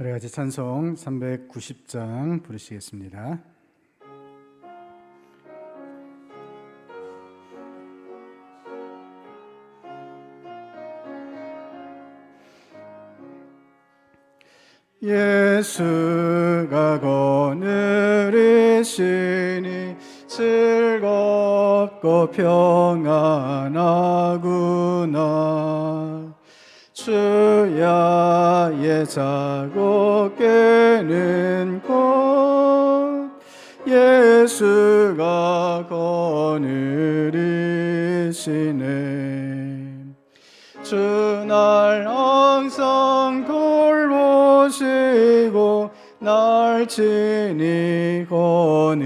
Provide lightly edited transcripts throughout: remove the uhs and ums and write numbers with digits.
우리 같이 찬송 390장 부르시겠습니다. 예수가 거느리시니 즐겁고 평안하구나. 주야의 자고 깨는 곳 예수가 거느리시네. 주날 항상 돌보시고 날 친히 거느리시네.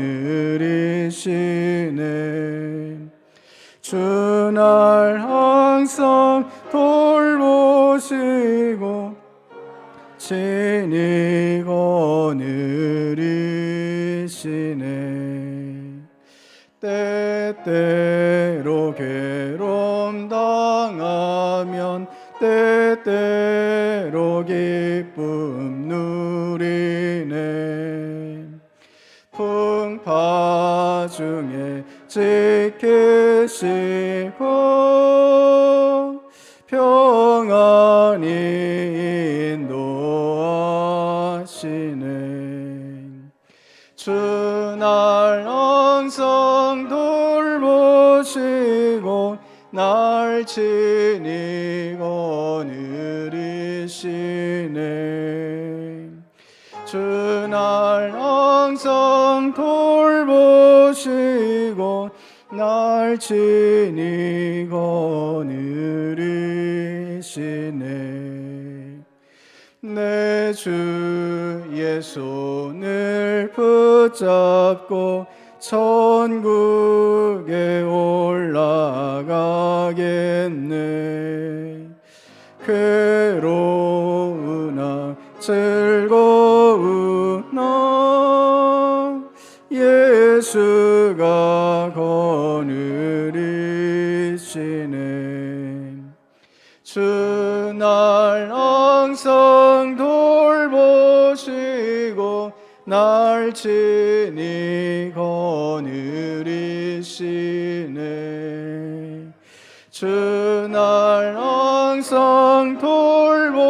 주날 항상 돌보시고 친히 거느리시네. 때때로 괴로움 당하면 때때로 기쁨 누리네. 풍파 중에 지키시고 평안히 인도하시네. 주날 항상 돌보시고 날 친히 거느리시네. 주날 항상 돌보시고 날 친히 거느리시네. 내 주의 손을 붙잡고 천국에 올라가겠네. 괴로우나 즐거우나 예수가 거느리시네. 주날 항상 돌보시고 날 친히 거느리시네. 주날 항상 돌보시고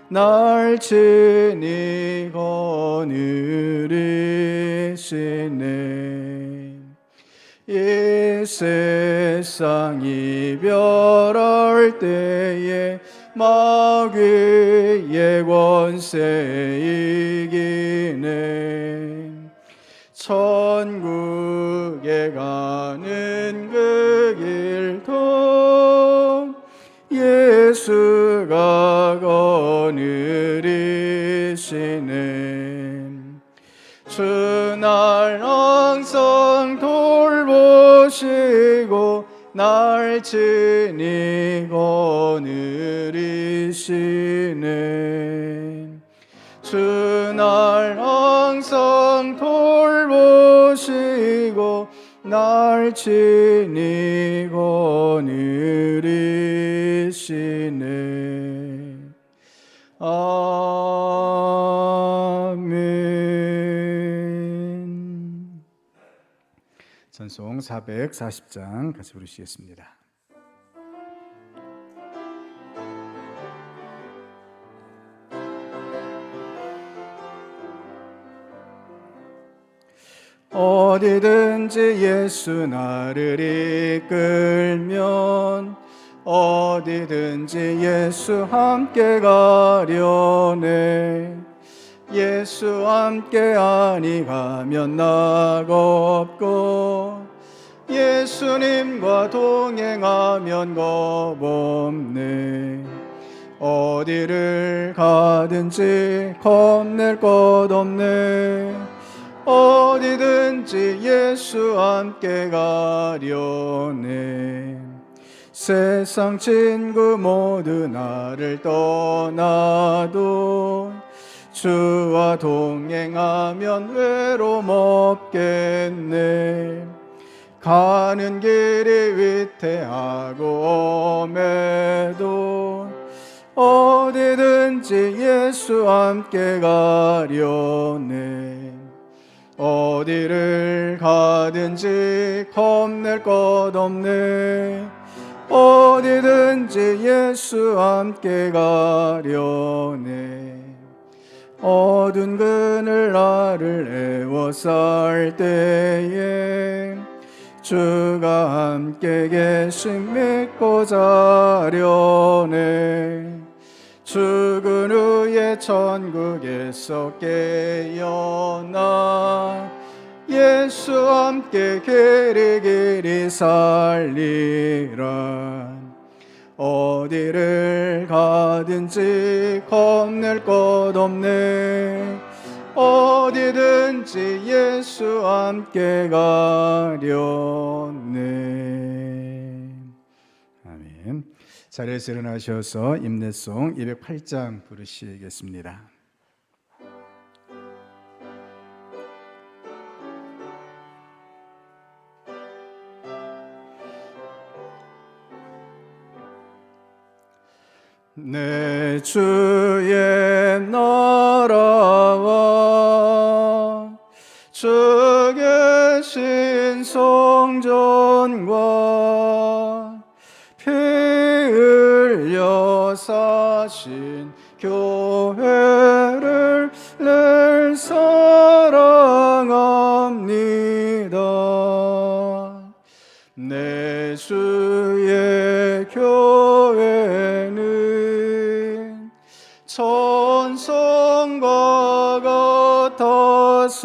날 친히 거느리시네. 이 세상 이별할 때에 마귀의 권세 이기네. 천국에 가는 그 길도 예수가 거느리시네. 주날 항상 돌보시고 날 친히 거느리시네. 주날 항상 돌보시고 날 친히 거느리시네. 아멘. 찬송 440장 같이 부르시겠습니다. 어디든지 예수 나를 이끌면 어디든지 예수 함께 가려네. 예수 함께 아니 가면 나가 없고 예수님과 동행하면 겁 없네. 어디를 가든지 겁낼 것 없네. 어디든지 예수 함께 가려네. 세상 친구 모두 나를 떠나도 주와 동행하면 외로움 없겠네. 가는 길이 위태하고 엄해도 어디든지 예수와 함께 가려네. 어디를 가든지 겁낼 것 없네. 어디든지 예수와 함께 가려네. 어두운 그늘 나를 애워쌀 때에 주가 함께 계심 믿고 자려네. 죽은 후에 천국에서 깨어나 예수와 함께 길이 살리라. 어디를 가든지 겁낼 것 없네. 어디든지 예수와 함께 가려네. 아멘. 자리에서 일어나셔서 임내송 208장 부르시겠습니다. 내 주의 나라와 주 계신 성전과 피 흘려 사신 교회를 늘 사랑합니다. 내 주의 교회는 천성과 같아서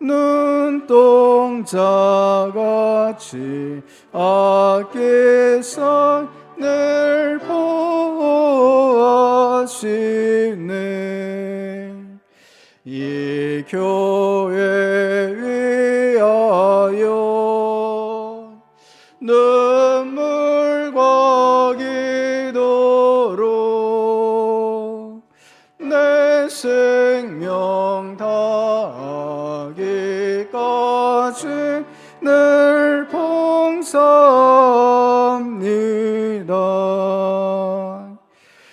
눈동자같이 아끼사 늘 보호하시네. 이 교회 위하여 눈물과 기도로 내 생명 다하기까지 늘 봉사합니다.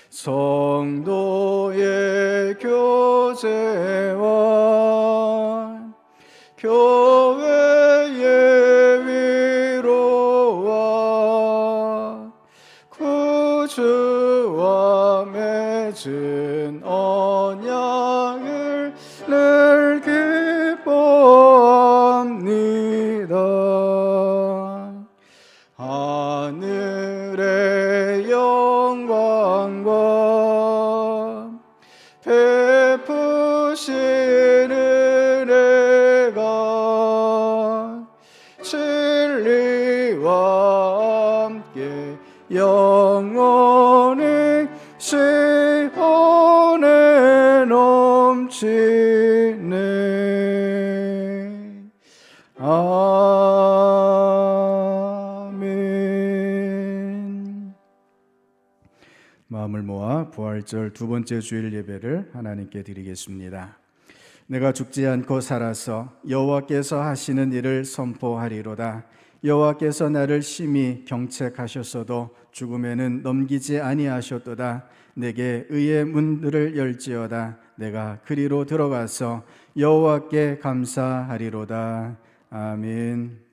성도의 교제와 교회의 위로와 구주와 맺은 언약을 늘 기뻐합니다. 하늘의 영광과 베푸시는 은혜가 진리와 함께 영원히 시온에 넘치네. 아멘. 마음을 모아 부활절 두 번째 주일 예배를 하나님께 드리겠습니다. 내가 죽지 않고 살아서 여호와께서 하시는 일을 선포하리로다. 여호와께서 나를 심히 경책하셨어도 죽음에는 넘기지 아니하셨도다. 내게 의의 문들을 열지어다. 내가 그리로 들어가서 여호와께 감사하리로다. 아멘.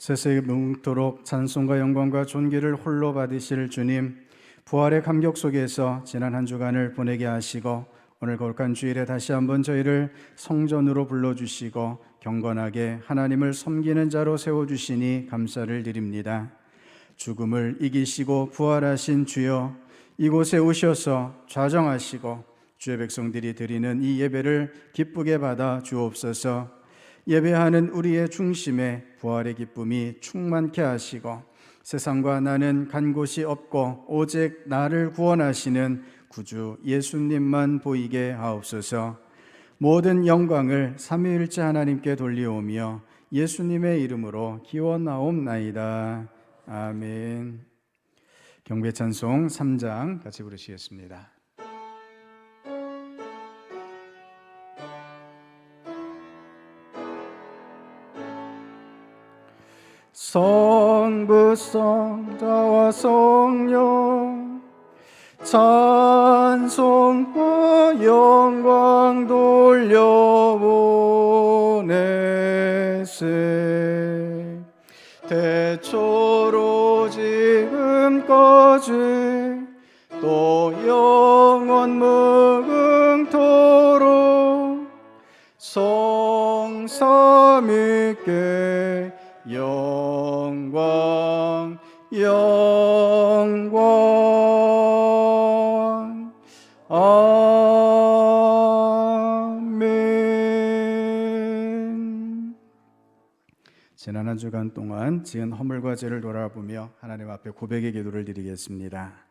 세세에 뭉토록 찬송과 영광과 존귀를 홀로 받으실 주님, 부활의 감격 속에서 지난 한 주간을 보내게 하시고 오늘 거룩한 주일에 다시 한번 저희를 성전으로 불러주시고 경건하게 하나님을 섬기는 자로 세워주시니 감사를 드립니다. 죽음을 이기시고 부활하신 주여, 이곳에 오셔서 좌정하시고 주의 백성들이 드리는 이 예배를 기쁘게 받아 주옵소서. 예배하는 우리의 중심에 부활의 기쁨이 충만케 하시고 세상과 나는 간 곳이 없고 오직 나를 구원하시는 구주 예수님만 보이게 하옵소서. 모든 영광을 삼위일체 하나님께 돌리오며 예수님의 이름으로 기원하옵나이다. 아멘. 경배 찬송 3장 같이 부르시겠습니다. 성부 성자와 성령 찬송과 영광 돌려보내세. 태초로 지금까지 또 영원 무궁토록 성삼위께 영광 영광. 아멘. 지난 한 주간 동안 지은 허물과 죄를 돌아보며 하나님 앞에 고백의 기도를 드리겠습니다.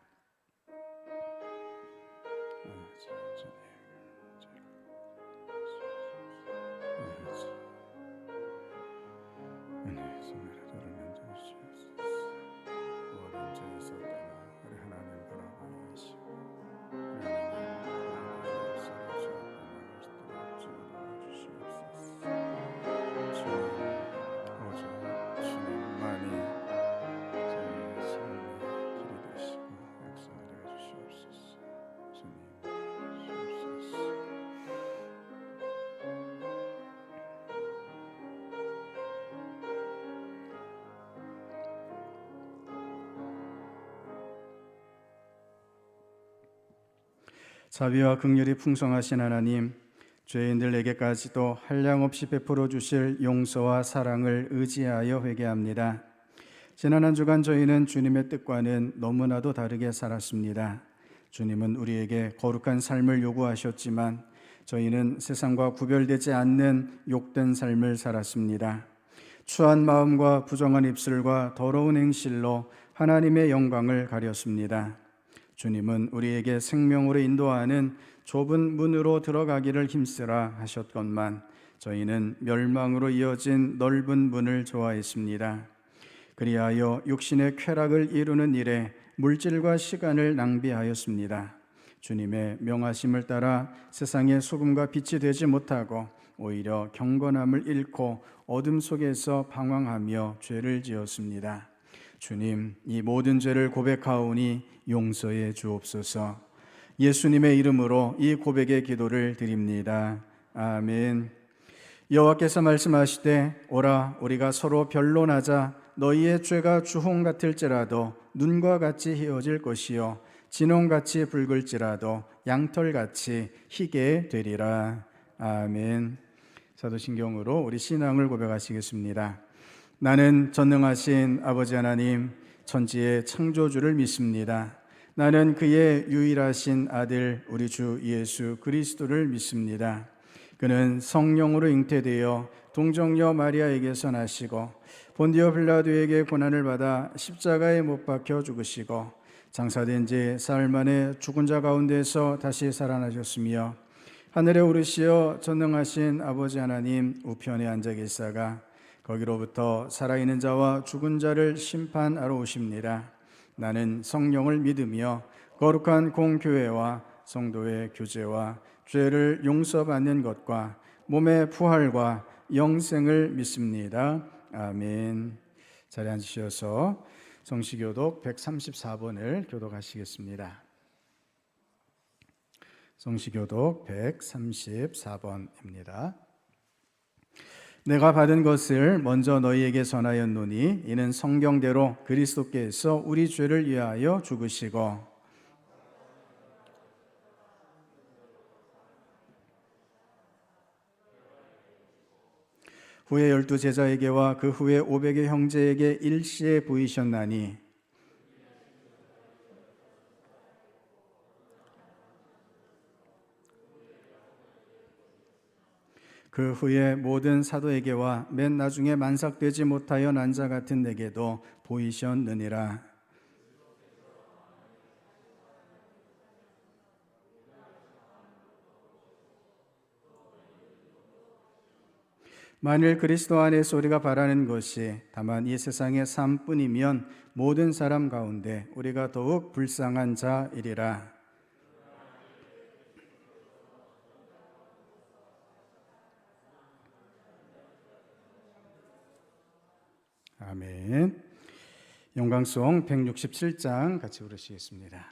자비와 긍휼이 풍성하신 하나님, 죄인들에게까지도 한량없이 베풀어 주실 용서와 사랑을 의지하여 회개합니다. 지난 한 주간 저희는 주님의 뜻과는 너무나도 다르게 살았습니다. 주님은 우리에게 거룩한 삶을 요구하셨지만 저희는 세상과 구별되지 않는 욕된 삶을 살았습니다. 추한 마음과 부정한 입술과 더러운 행실로 하나님의 영광을 가렸습니다. 주님은 우리에게 생명으로 인도하는 좁은 문으로 들어가기를 힘쓰라 하셨건만 저희는 멸망으로 이어진 넓은 문을 좋아했습니다. 그리하여 육신의 쾌락을 이루는 일에 물질과 시간을 낭비하였습니다. 주님의 명하심을 따라 세상의 소금과 빛이 되지 못하고 오히려 경건함을 잃고 어둠 속에서 방황하며 죄를 지었습니다. 주님, 이 모든 죄를 고백하오니 용서해 주옵소서. 예수님의 이름으로 이 고백의 기도를 드립니다. 아멘. 여호와께서 말씀하시되 오라 우리가 서로 변론하자. 너희의 죄가 주홍 같을지라도 눈과 같이 희어질 것이요 진홍같이 붉을지라도 양털같이 희게 되리라. 아멘. 사도신경으로 우리 신앙을 고백하시겠습니다. 나는 전능하신 아버지 하나님 천지의 창조주를 믿습니다. 나는 그의 유일하신 아들 우리 주 예수 그리스도를 믿습니다. 그는 성령으로 잉태되어 동정녀 마리아에게서 나시고 본디오 빌라도에게 고난을 받아 십자가에 못 박혀 죽으시고 장사된 지 사흘 만에 죽은 자 가운데서 다시 살아나셨으며 하늘에 오르시어 전능하신 아버지 하나님 우편에 앉아 계시다가 거기로부터 살아있는 자와 죽은 자를 심판하러 오십니다. 나는 성령을 믿으며 거룩한 공교회와 성도의 교제와 죄를 용서받는 것과 몸의 부활과 영생을 믿습니다. 아멘. 자리에 앉으셔서 성시교독 134번을 교독하시겠습니다. 성시교독 134번입니다. 내가 받은 것을 먼저 너희에게 전하였노니 이는 성경대로 그리스도께서 우리 죄를 위하여 죽으시고 후에 12 제자에게와 그 후에 500의 형제에게 일시에 보이셨나니 그 후에 모든 사도에게와 맨 나중에 만삭되지 못하여 난 자 같은 내게도 보이셨느니라. 만일 그리스도 안에서 우리가 바라는 것이 다만 이 세상의 삶뿐이면 모든 사람 가운데 우리가 더욱 불쌍한 자이리라. 아멘. 영광송 167장 같이 부르시겠습니다.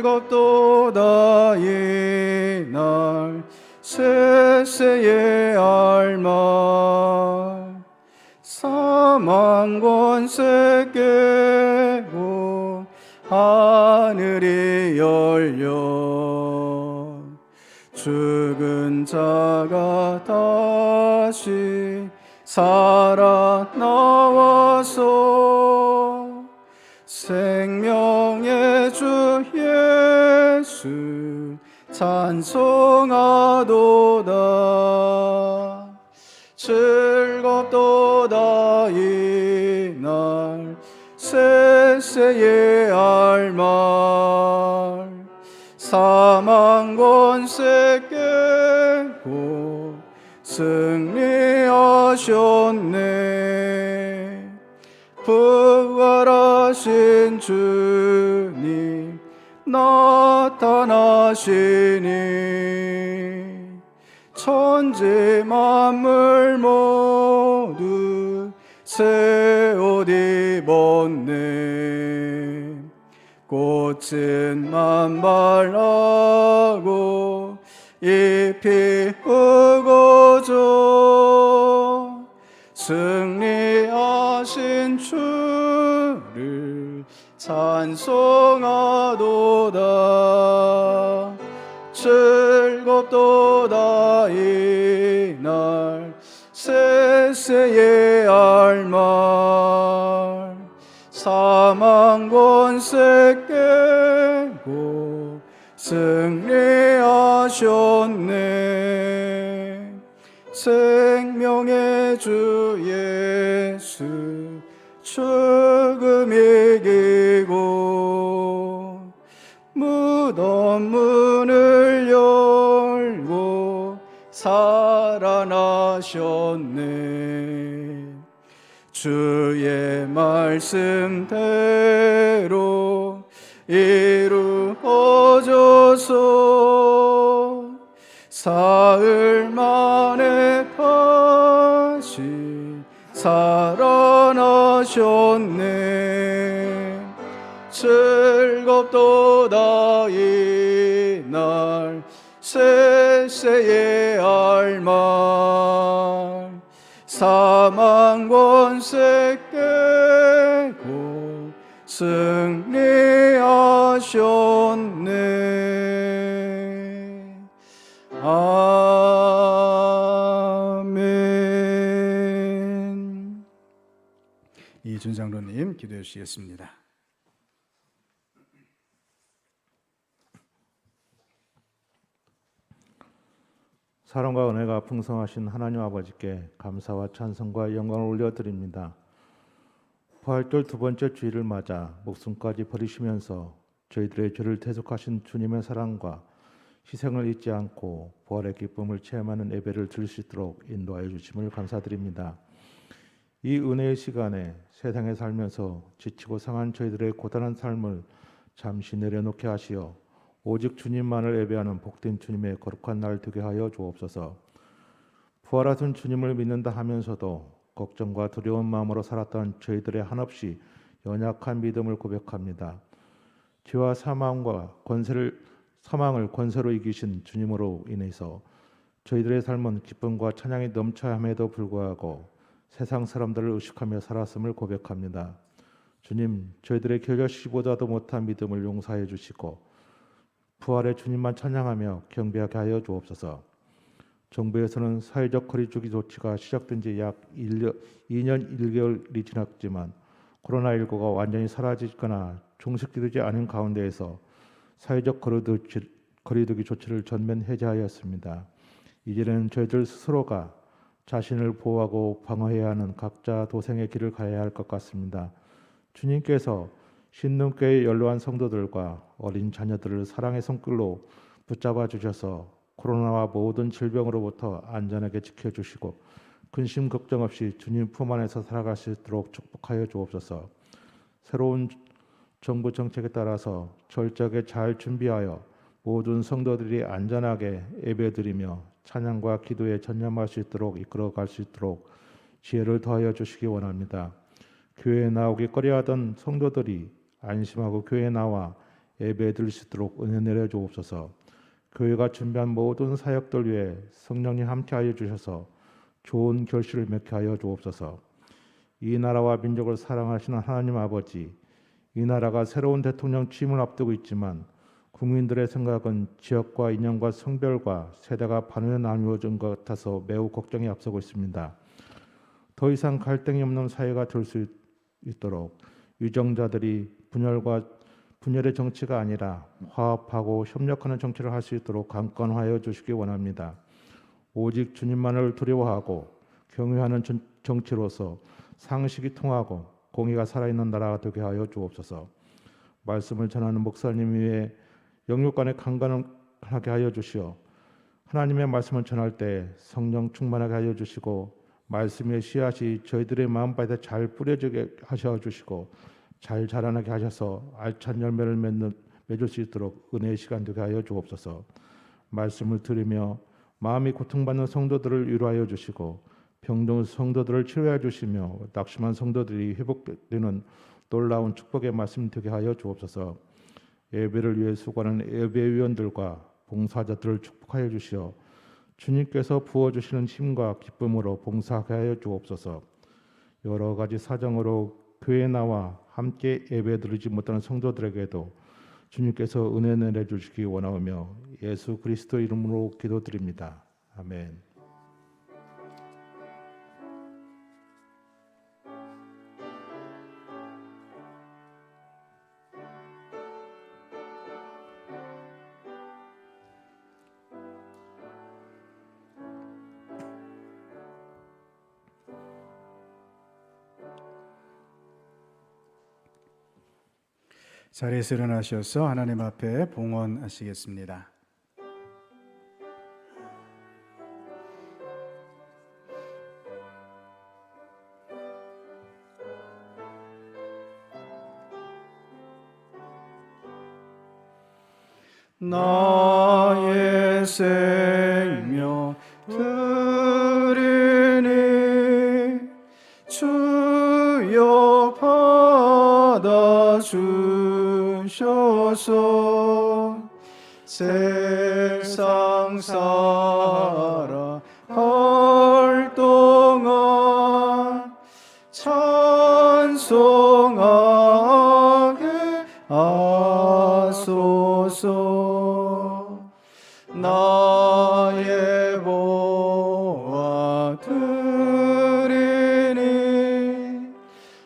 즐겁도다 이날 세세의 알마 사망 권세 깨고 하늘이 열려 죽은 자가 다시 살아나와서 생명의 주 예수 찬송하도다. 즐겁도다 이날 세세의 알말 사망 권세 깨고 승리하셨네. 부활하신 주님 나타나시니 천지 만물 모두 새 옷 입었네. 꽃은 만발하고 잎이 우거져 승리하신 주를 찬송하도다. 즐겁도다 이날 세세의 알말 사망 권세 깨고 승리하셨네. 생명의 주 예수 죽음 이기고 무덤 문을 열고 살아나셨네. 주의 말씀대로 이루어져서 사흘 만에 다시 살아나셨네. 즐겁도다 이날 세세의 알말 사망 권세 깨고 승리하셨네. 아멘. 이준 장로님 기도해 주시겠습니다. 사랑과 은혜가 풍성하신 하나님 아버지께 감사와 찬송과 영광을 올려드립니다. 부활절 두 번째 주일을 맞아 목숨까지 버리시면서 저희들의 죄를 대속하신 주님의 사랑과 희생을 잊지 않고 부활의 기쁨을 체험하는 예배를 드릴 수 있도록 인도하여 주심을 감사드립니다. 이 은혜의 시간에 세상에 살면서 지치고 상한 저희들의 고단한 삶을 잠시 내려놓게 하시어 오직 주님만을 예배하는 복된 주님의 거룩한 날 되게 하여 주옵소서. 부활하신 주님을 믿는다 하면서도 걱정과 두려운 마음으로 살았던 저희들의 한없이 연약한 믿음을 고백합니다. 죄와 사망을 권세로 이기신 주님으로 인해서 저희들의 삶은 기쁨과 찬양이 넘쳐야 함에도 불구하고 세상 사람들을 의식하며 살았음을 고백합니다. 주님, 저희들의 겨자씨보다도 못한 믿음을 용서해 주시고 부활의 주님만 찬양하며 경배하게 하여 주옵소서. 정부에서는 사회적 거리두기 조치가 시작된 지 약 2년 1개월이 지났지만 코로나19가 완전히 사라지거나 종식되지 않은 가운데에서 사회적 거리두기 조치를 전면 해제하였습니다. 이제는 저희들 스스로가 자신을 보호하고 방어해야 하는 각자 도생의 길을 가야 할 것 같습니다. 주님께서 신능교회 연로한 성도들과 어린 자녀들을 사랑의 손길로 붙잡아 주셔서 코로나와 모든 질병으로부터 안전하게 지켜주시고 근심 걱정 없이 주님 품 안에서 살아갈 수 있도록 축복하여 주옵소서. 새로운 정부 정책에 따라서 철저하게 잘 준비하여 모든 성도들이 안전하게 예배드리며 찬양과 기도에 전념할 수 있도록 이끌어갈 수 있도록 지혜를 더하여 주시기 원합니다. 교회에 나오기 꺼려하던 성도들이 안심하고 교회에 나와 예배드릴 수 있도록 은혜 내려 주옵소서. 교회가 준비한 모든 사역들 위해 성령님 함께하여 주셔서 좋은 결실을 맺게 하여 주옵소서. 이 나라와 민족을 사랑하시는 하나님 아버지, 이 나라가 새로운 대통령 취임을 앞두고 있지만 국민들의 생각은 지역과 인연과 성별과 세대가 반으로 나누어진 것 같아서 매우 걱정이 앞서고 있습니다. 더 이상 갈등이 없는 사회가 될 수 있도록 위정자들이 분열의 정치가 아니라 화합하고 협력하는 정치를 할 수 있도록 강권하여 주시기 원합니다. 오직 주님만을 두려워하고 경외하는 정치로서 상식이 통하고 공의가 살아있는 나라가 되게 하여 주옵소서. 말씀을 전하는 목사님 위에 영육간에 강건하게 하여 주시어 하나님의 말씀을 전할 때 성령 충만하게 하여 주시고 말씀의 씨앗이 저희들의 마음밭에 잘 뿌려지게 하셔 주시고 잘 자라나게 하셔서 알찬 열매를 맺을 수 있도록 은혜의 시간 되게 하여 주옵소서. 말씀을 들으며 마음이 고통받는 성도들을 위로하여 주시고 병든 성도들을 치료해 주시며 낙심한 성도들이 회복되는 놀라운 축복의 말씀 되게 하여 주옵소서. 예배를 위해 수고하는 예배위원들과 봉사자들을 축복하여 주시어 주님께서 부어주시는 힘과 기쁨으로 봉사하게 하여 주옵소서. 여러 가지 사정으로 교회에 나와 함께 예배드리지 못하는 성도들에게도 주님께서 은혜 내려주시기 원하오며 예수 그리스도 이름으로 기도드립니다. 아멘. 자리에서 일어나셔서 하나님 앞에 봉헌하시겠습니다. 나의 생명 드리니 주여 받아 주셔서 세상 살아갈 동안 찬송하게 하소서. 나의 보아 드리니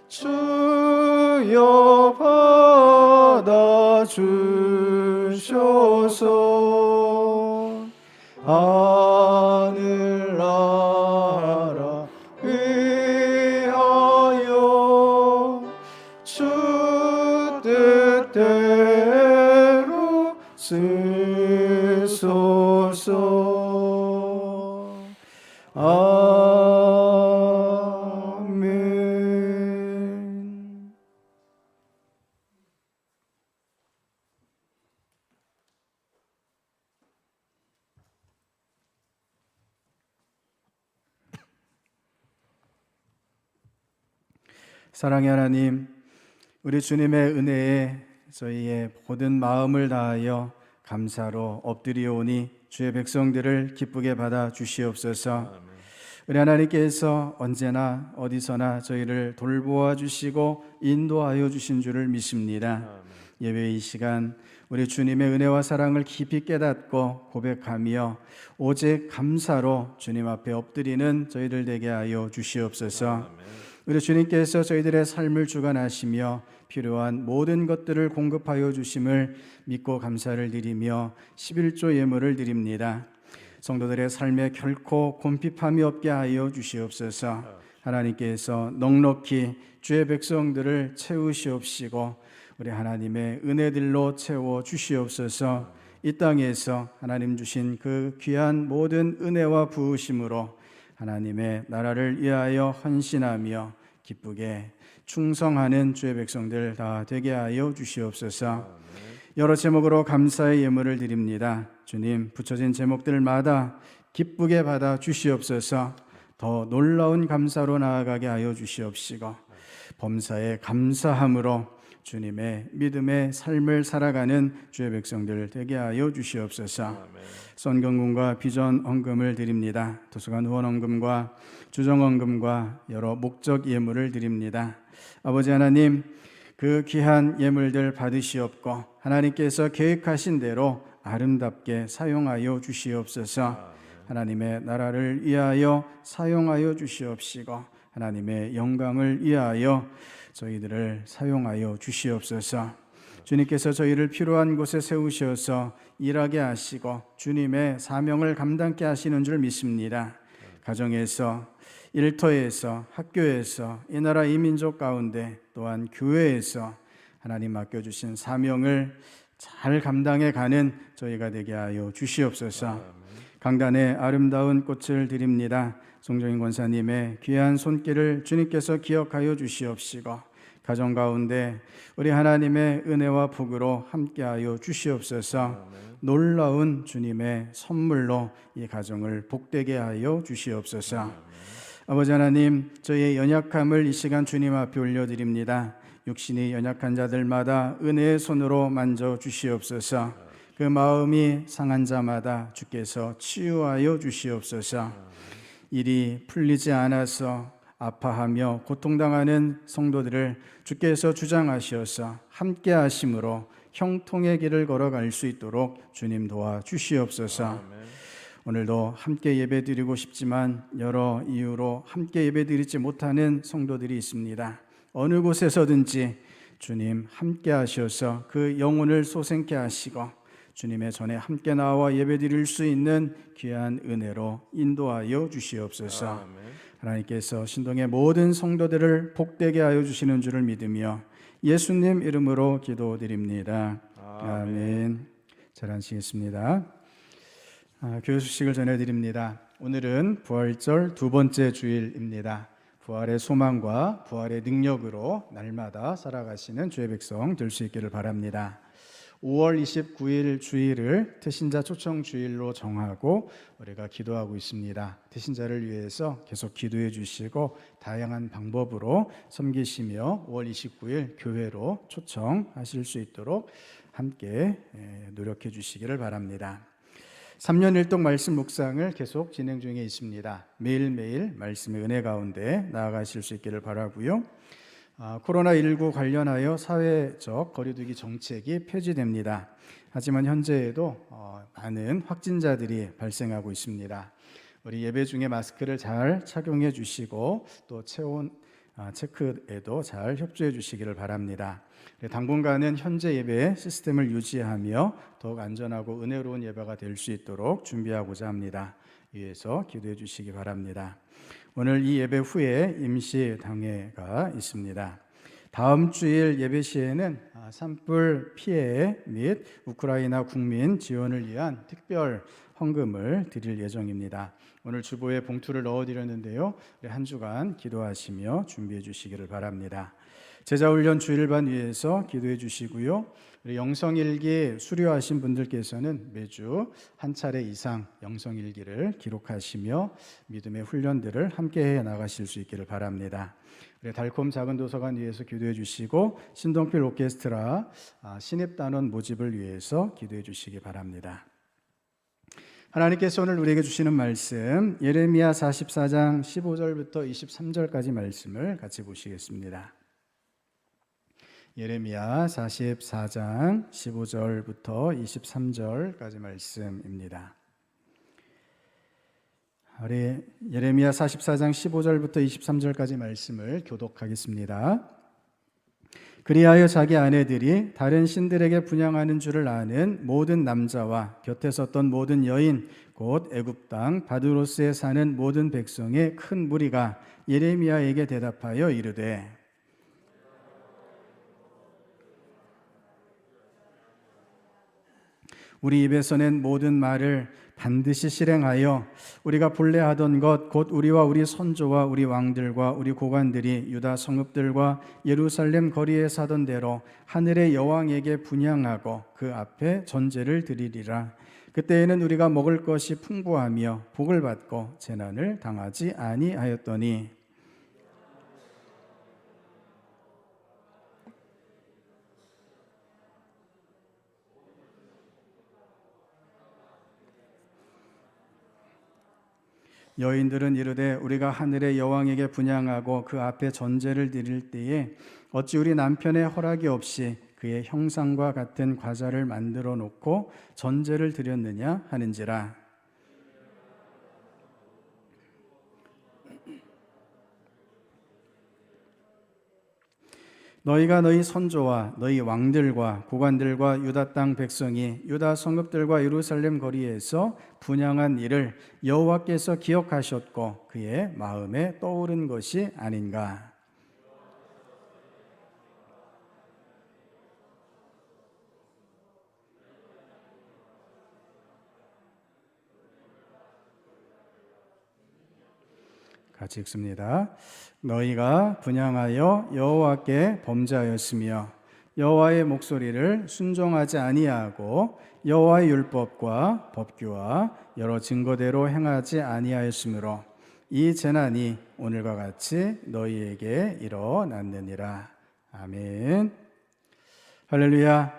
주여 받아 주셔서 하늘나라 위하여 주 뜻대로 쓰소서. 아멘. 사랑의 하나님, 우리 주님의 은혜에 저희의 모든 마음을 다하여 감사로 엎드리오니 주의 백성들을 기쁘게 받아 주시옵소서. 우리 하나님께서 언제나 어디서나 저희를 돌보아 주시고 인도하여 주신 줄을 믿습니다. 예배 이 시간 우리 주님의 은혜와 사랑을 깊이 깨닫고 고백하며 오직 감사로 주님 앞에 엎드리는 저희들 되게 하여 주시옵소서. 우리 주님께서 저희들의 삶을 주관하시며 필요한 모든 것들을 공급하여 주심을 믿고 감사를 드리며 11조 예물을 드립니다. 성도들의 삶에 결코 곰핍함이 없게 하여 주시옵소서. 하나님께서 넉넉히 주의 백성들을 채우시옵시고 우리 하나님의 은혜들로 채워 주시옵소서. 이 땅에서 하나님 주신 그 귀한 모든 은혜와 부으심으로 하나님의 나라를 위하여 헌신하며 기쁘게 충성하는 주의 백성들 다 되게 하여 주시옵소서. 여러 제목으로 감사의 예물을 드립니다. 주님, 붙여진 제목들마다 기쁘게 받아 주시옵소서. 더 놀라운 감사로 나아가게 하여 주시옵시고 범사에 감사함으로 주님의 믿음의 삶을 살아가는 주의 백성들 되게 하여 주시옵소서. 선경금과 비전 헌금을 드립니다. 도서관 후원 헌금과 주정 헌금과 여러 목적 예물을 드립니다. 아버지 하나님, 그 귀한 예물들 받으시옵고 하나님께서 계획하신 대로 아름답게 사용하여 주시옵소서. 하나님의 나라를 위하여 사용하여 주시옵시고 하나님의 영광을 위하여 저희들을 사용하여 주시옵소서. 주님께서 저희를 필요한 곳에 세우셔서 일하게 하시고 주님의 사명을 감당케 하시는 줄 믿습니다. 가정에서, 일터에서, 학교에서, 이 나라 이 민족 가운데 또한 교회에서 하나님 맡겨주신 사명을 잘 감당해 가는 저희가 되게 하여 주시옵소서. 강단에 아름다운 꽃을 드립니다. 송정인 권사님의 귀한 손길을 주님께서 기억하여 주시옵시고 가정 가운데 우리 하나님의 은혜와 복으로 함께하여 주시옵소서. 놀라운 주님의 선물로 이 가정을 복되게 하여 주시옵소서. 아버지 하나님, 저희의 연약함을 이 시간 주님 앞에 올려드립니다. 육신이 연약한 자들마다 은혜의 손으로 만져 주시옵소서. 그 마음이 상한 자마다 주께서 치유하여 주시옵소서. 일이 풀리지 않아서 아파하며 고통당하는 성도들을 주께서 주장하셔서 함께 하심으로 형통의 길을 걸어갈 수 있도록 주님 도와 주시옵소서. 오늘도 함께 예배드리고 싶지만 여러 이유로 함께 예배드리지 못하는 성도들이 있습니다. 어느 곳에서든지 주님 함께 하셔서 그 영혼을 솟생케 하시고 주님의 전에 함께 나와 예배드릴 수 있는 귀한 은혜로 인도하여 주시옵소서. 하나님께서 신동의 모든 성도들을 복되게 하여 주시는 줄을 믿으며 예수님 이름으로 기도드립니다. 아멘. 잘 앉으시겠습니다. 교회 소식을 전해드립니다. 오늘은 부활절 두 번째 주일입니다. 부활의 소망과 부활의 능력으로 날마다 살아가시는 주의 백성 될 수 있기를 바랍니다. 5월 29일 주일을 태신자 초청 주일로 정하고 우리가 기도하고 있습니다. 태신자를 위해서 계속 기도해 주시고 다양한 방법으로 섬기시며 5월 29일 교회로 초청하실 수 있도록 함께 노력해 주시기를 바랍니다. 3년 1동 말씀 묵상을 계속 진행 중에 있습니다. 매일매일 말씀의 은혜 가운데 나아가실 수 있기를 바라고요. 코로나19 관련하여 사회적 거리두기 정책이 폐지됩니다. 하지만 현재에도 많은 확진자들이 발생하고 있습니다. 우리 예배 중에 마스크를 잘 착용해 주시고 또 체온 체크에도 잘 협조해 주시기를 바랍니다. 당분간은 현재 예배 시스템을 유지하며 더욱 안전하고 은혜로운 예배가 될 수 있도록 준비하고자 합니다. 위에서 기도해 주시기 바랍니다. 오늘 이 예배 후에 임시 당회가 있습니다. 다음 주일 예배 시에는 산불 피해 및 우크라이나 국민 지원을 위한 특별 헌금을 드릴 예정입니다. 오늘 주보에 봉투를 넣어드렸는데요. 한 주간 기도하시며 준비해 주시기를 바랍니다. 제자훈련 주일반 위에서 기도해 주시고요. 우리 영성일기 수료하신 분들께서는 매주 한 차례 이상 영성일기를 기록하시며 믿음의 훈련들을 함께 해 나가실 수 있기를 바랍니다. 우리 달콤 작은 도서관 위에서 기도해 주시고 신동필 오케스트라 신입단원 모집을 위해서 기도해 주시기 바랍니다. 하나님께서 오늘 우리에게 주시는 말씀 예레미야 44장 15절부터 23절까지 말씀을 같이 보시겠습니다. 예레미야 44장 15절부터 23절까지 말씀입니다. 우리 예레미야 44장 15절부터 23절까지 말씀을 교독하겠습니다. 그리하여 자기 아내들이 다른 신들에게 분향하는 줄을 아는 모든 남자와 곁에 섰던 모든 여인 곧 애굽 땅 바두로스에 사는 모든 백성의 큰 무리가 예레미야에게 대답하여 이르되 우리 입에서 낸 모든 말을 반드시 실행하여 우리가 본래 하던 것 곧 우리와 우리 선조와 우리 왕들과 우리 고관들이 유다 성읍들과 예루살렘 거리에 사던 대로 하늘의 여왕에게 분향하고 그 앞에 전제를 드리리라. 그때에는 우리가 먹을 것이 풍부하며 복을 받고 재난을 당하지 아니하였더니 여인들은 이르되 우리가 하늘의 여왕에게 분향하고 그 앞에 전제를 드릴 때에 어찌 우리 남편의 허락이 없이 그의 형상과 같은 과자를 만들어 놓고 전제를 드렸느냐 하는지라. 너희가 너희 선조와 너희 왕들과 고관들과 유다 땅 백성이 유다 성읍들과 예루살렘 거리에서 분향한 일을 여호와께서 기억하셨고 그의 마음에 떠오른 것이 아닌가. 같이 읽습니다. 너희가 분향하여 여호와께 범죄하였으며 여호와의 목소리를 순종하지 아니하고 여호와의 율법과 법규와 여러 증거대로 행하지 아니하였으므로 이 재난이 오늘과 같이 너희에게 일어났느니라. 아멘. 할렐루야.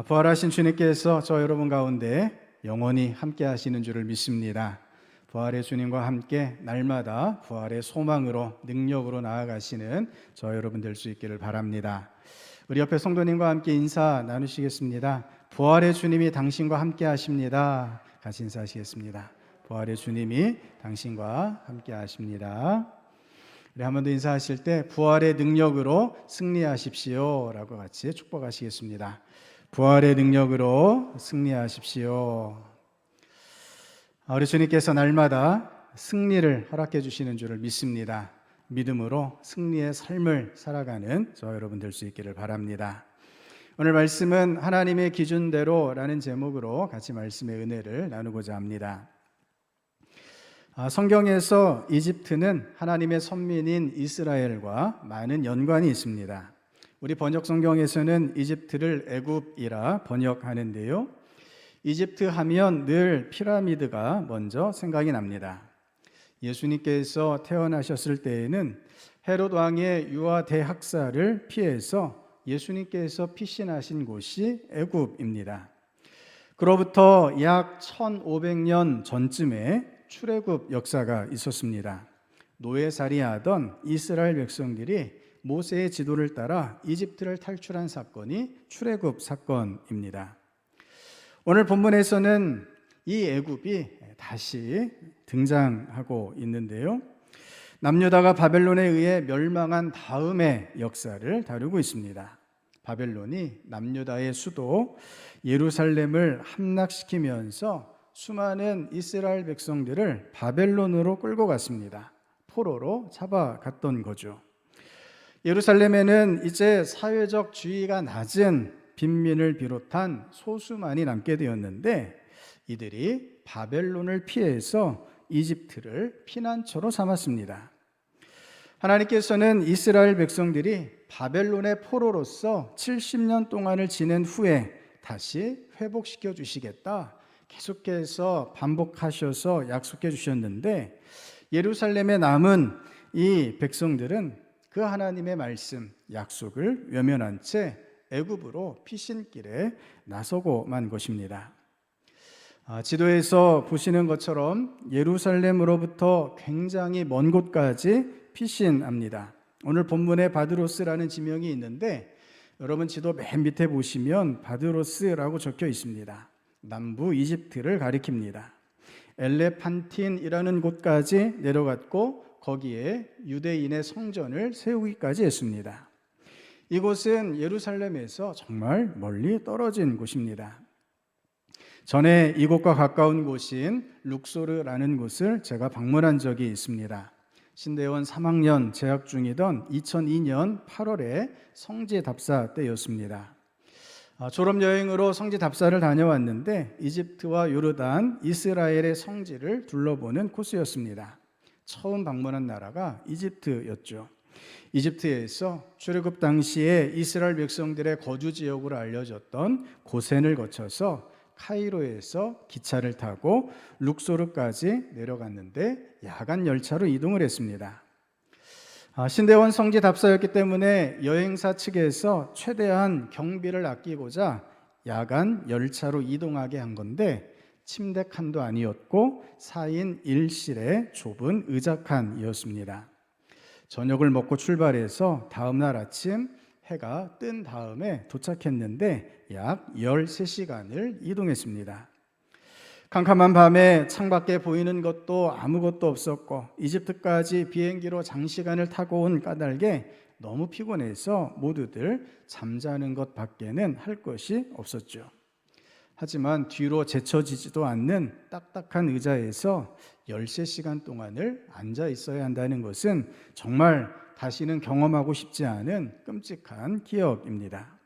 부활하신 주님께서 저 여러분 가운데 영원히 함께 하시는 줄을 믿습니다. 부활의 주님과 함께 날마다 부활의 소망으로 능력으로 나아가시는 저 여러분 될 수 있기를 바랍니다. 우리 옆에 성도님과 함께 인사 나누시겠습니다. 부활의 주님이 당신과 함께 하십니다. 같이 인사하시겠습니다. 부활의 주님이 당신과 함께 하십니다. 우리 한 번 더 인사하실 때 부활의 능력으로 승리하십시오 라고 같이 축복하시겠습니다. 부활의 능력으로 승리하십시오. 우리 주님께서 날마다 승리를 허락해 주시는 줄을 믿습니다. 믿음으로 승리의 삶을 살아가는 저 여러분 될 수 있기를 바랍니다. 오늘 말씀은 하나님의 기준대로라는 제목으로 같이 말씀의 은혜를 나누고자 합니다. 성경에서 이집트는 하나님의 선민인 이스라엘과 많은 연관이 있습니다. 우리 번역 성경에서는 이집트를 애굽이라 번역하는데요. 이집트 하면 늘 피라미드가 먼저 생각이 납니다. 예수님께서 태어나셨을 때에는 헤롯 왕의 유아 대학살을 피해서 예수님께서 피신하신 곳이 애굽입니다. 그로부터 약 1500년 전쯤에 출애굽 역사가 있었습니다. 노예살이하던 이스라엘 백성들이 모세의 지도를 따라 이집트를 탈출한 사건이 출애굽 사건입니다. 오늘 본문에서는 이 애굽이 다시 등장하고 있는데요. 남유다가 바벨론에 의해 멸망한 다음의 역사를 다루고 있습니다. 바벨론이 남유다의 수도 예루살렘을 함락시키면서 수많은 이스라엘 백성들을 바벨론으로 끌고 갔습니다. 포로로 잡아갔던 거죠. 예루살렘에는 이제 사회적 지위가 낮은 빈민을 비롯한 소수만이 남게 되었는데 이들이 바벨론을 피해서 이집트를 피난처로 삼았습니다. 하나님께서는 이스라엘 백성들이 바벨론의 포로로서 70년 동안을 지낸 후에 다시 회복시켜 주시겠다 계속해서 반복하셔서 약속해 주셨는데 예루살렘에 남은 이 백성들은 그 하나님의 말씀, 약속을 외면한 채 애굽으로 피신길에 나서고만 것입니다. 지도에서 보시는 것처럼 예루살렘으로부터 굉장히 먼 곳까지 피신합니다. 오늘 본문에 바드로스라는 지명이 있는데 여러분 지도 맨 밑에 보시면 바드로스라고 적혀 있습니다. 남부 이집트를 가리킵니다. 엘레판틴이라는 곳까지 내려갔고 거기에 유대인의 성전을 세우기까지 했습니다. 이곳은 예루살렘에서 정말 멀리 떨어진 곳입니다. 전에 이곳과 가까운 곳인 룩소르라는 곳을 제가 방문한 적이 있습니다. 신대원 3학년 재학 중이던 2002년 8월에 성지 답사 때였습니다. 졸업여행으로 성지 답사를 다녀왔는데 이집트와 요르단, 이스라엘의 성지를 둘러보는 코스였습니다. 처음 방문한 나라가 이집트였죠. 이집트에서 출애굽 당시에 이스라엘 백성들의 거주 지역으로 알려졌던 고센을 거쳐서 카이로에서 기차를 타고 룩소르까지 내려갔는데 야간 열차로 이동을 했습니다. 신대원 성지 답사였기 때문에 여행사 측에서 최대한 경비를 아끼고자 야간 열차로 이동하게 한 건데 침대 칸도 아니었고 4인 1실의 좁은 의자 칸이었습니다. 저녁을 먹고 출발해서 다음 날 아침 해가 뜬 다음에 도착했는데 약 13시간을 이동했습니다. 캄캄한 밤에 창밖에 보이는 것도 아무것도 없었고 이집트까지 비행기로 장시간을 타고 온 까닭에 너무 피곤해서 모두들 잠자는 것 밖에는 할 것이 없었죠. 하지만 뒤로 제쳐지지도 않는 딱딱한 의자에서 13시간 동안을 앉아 있어야 한다는 것은 정말 다시는 경험하고 싶지 않은 끔찍한 기억입니다.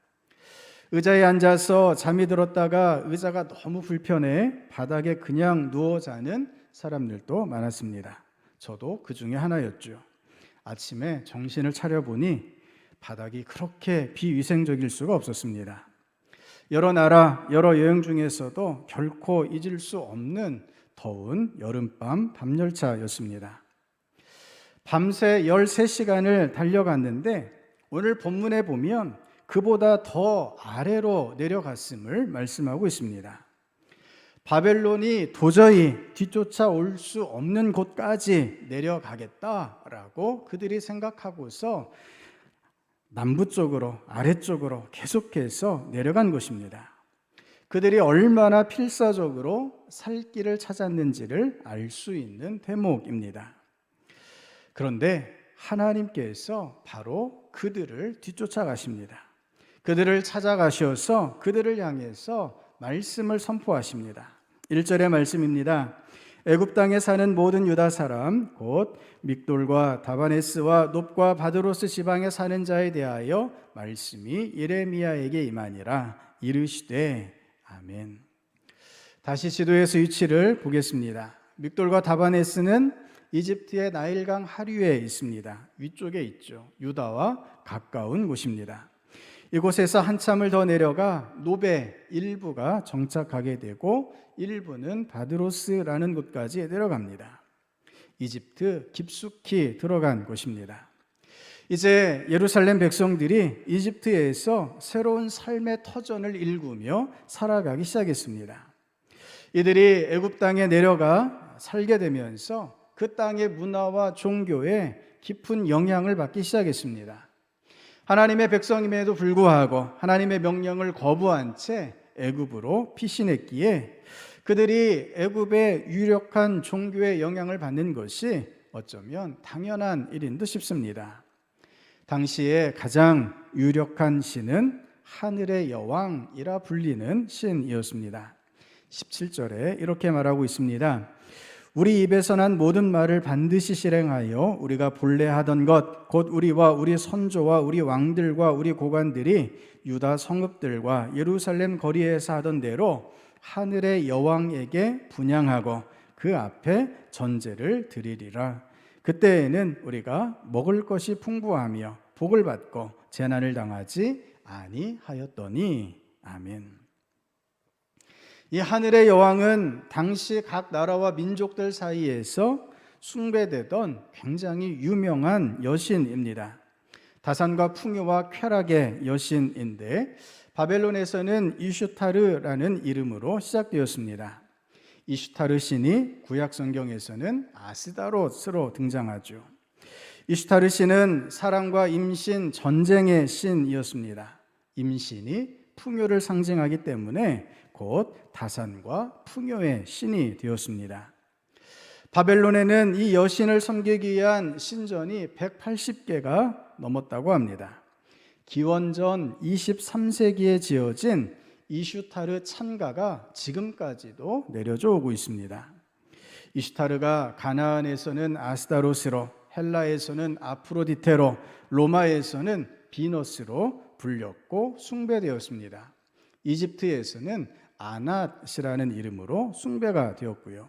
의자에 앉아서 잠이 들었다가 의자가 너무 불편해 바닥에 그냥 누워 자는 사람들도 많았습니다. 저도 그 중에 하나였죠. 아침에 정신을 차려보니 바닥이 그렇게 비위생적일 수가 없었습니다. 여러 나라, 여러 여행 중에서도 결코 잊을 수 없는 더운 여름밤 밤열차였습니다. 밤새 13시간을 달려갔는데 오늘 본문에 보면 그보다 더 아래로 내려갔음을 말씀하고 있습니다. 바벨론이 도저히 뒤쫓아 올 수 없는 곳까지 내려가겠다라고 그들이 생각하고서 남부 쪽으로 아래쪽으로 계속해서 내려간 것입니다. 그들이 얼마나 필사적으로 살 길을 찾았는지를 알 수 있는 대목입니다. 그런데 하나님께서 바로 그들을 뒤쫓아 가십니다. 그들을 찾아가셔서 그들을 향해서 말씀을 선포하십니다. 1절의 말씀입니다. 애굽 땅에 사는 모든 유다 사람 곧 믹돌과 다바네스와 놉과 바드로스 지방에 사는 자에 대하여 말씀이 예레미야에게 임하니라. 이르시되 아멘. 다시 지도에서 위치를 보겠습니다. 믹돌과 다바네스는 이집트의 나일강 하류에 있습니다. 위쪽에 있죠. 유다와 가까운 곳입니다. 이곳에서 한참을 더 내려가 노베 일부가 정착하게 되고 일부는 바드로스라는 곳까지 내려갑니다. 이집트 깊숙이 들어간 곳입니다. 이제 예루살렘 백성들이 이집트에서 새로운 삶의 터전을 일구며 살아가기 시작했습니다. 이들이 애굽 땅에 내려가 살게 되면서 그 땅의 문화와 종교에 깊은 영향을 받기 시작했습니다. 하나님의 백성임에도 불구하고 하나님의 명령을 거부한 채 애굽으로 피신했기에 그들이 애굽의 유력한 종교의 영향을 받는 것이 어쩌면 당연한 일인 듯 싶습니다. 당시에 가장 유력한 신은 하늘의 여왕이라 불리는 신이었습니다. 17절에 이렇게 말하고 있습니다. 우리 입에서 난 모든 말을 반드시 실행하여 우리가 본래 하던 것 곧 우리와 우리 선조와 우리 왕들과 우리 고관들이 유다 성읍들과 예루살렘 거리에서 하던 대로 하늘의 여왕에게 분향하고 그 앞에 전제를 드리리라. 그때에는 우리가 먹을 것이 풍부하며 복을 받고 재난을 당하지 아니하였더니 아멘. 이 하늘의 여왕은 당시 각 나라와 민족들 사이에서 숭배되던 굉장히 유명한 여신입니다. 다산과 풍요와 쾌락의 여신인데 바벨론에서는 이슈타르라는 이름으로 시작되었습니다. 이슈타르 신이 구약 성경에서는 아스다롯으로 등장하죠. 이슈타르 신은 사랑과 임신, 전쟁의 신이었습니다. 임신이 풍요를 상징하기 때문에 곧 다산과 풍요의 신이 되었습니다. 바벨론에는 이 여신을 섬기기 위한 신전이 180개가 넘었다고 합니다. 기원전 23세기에 지어진 이슈타르 찬가가 지금까지도 내려져 오고 있습니다. 이슈타르가 가나안에서는 아스다롯으로, 헬라에서는 아프로디테로, 로마에서는 비너스로 불렸고 숭배되었습니다. 이집트에서는 아낫이라는 이름으로 숭배가 되었고요.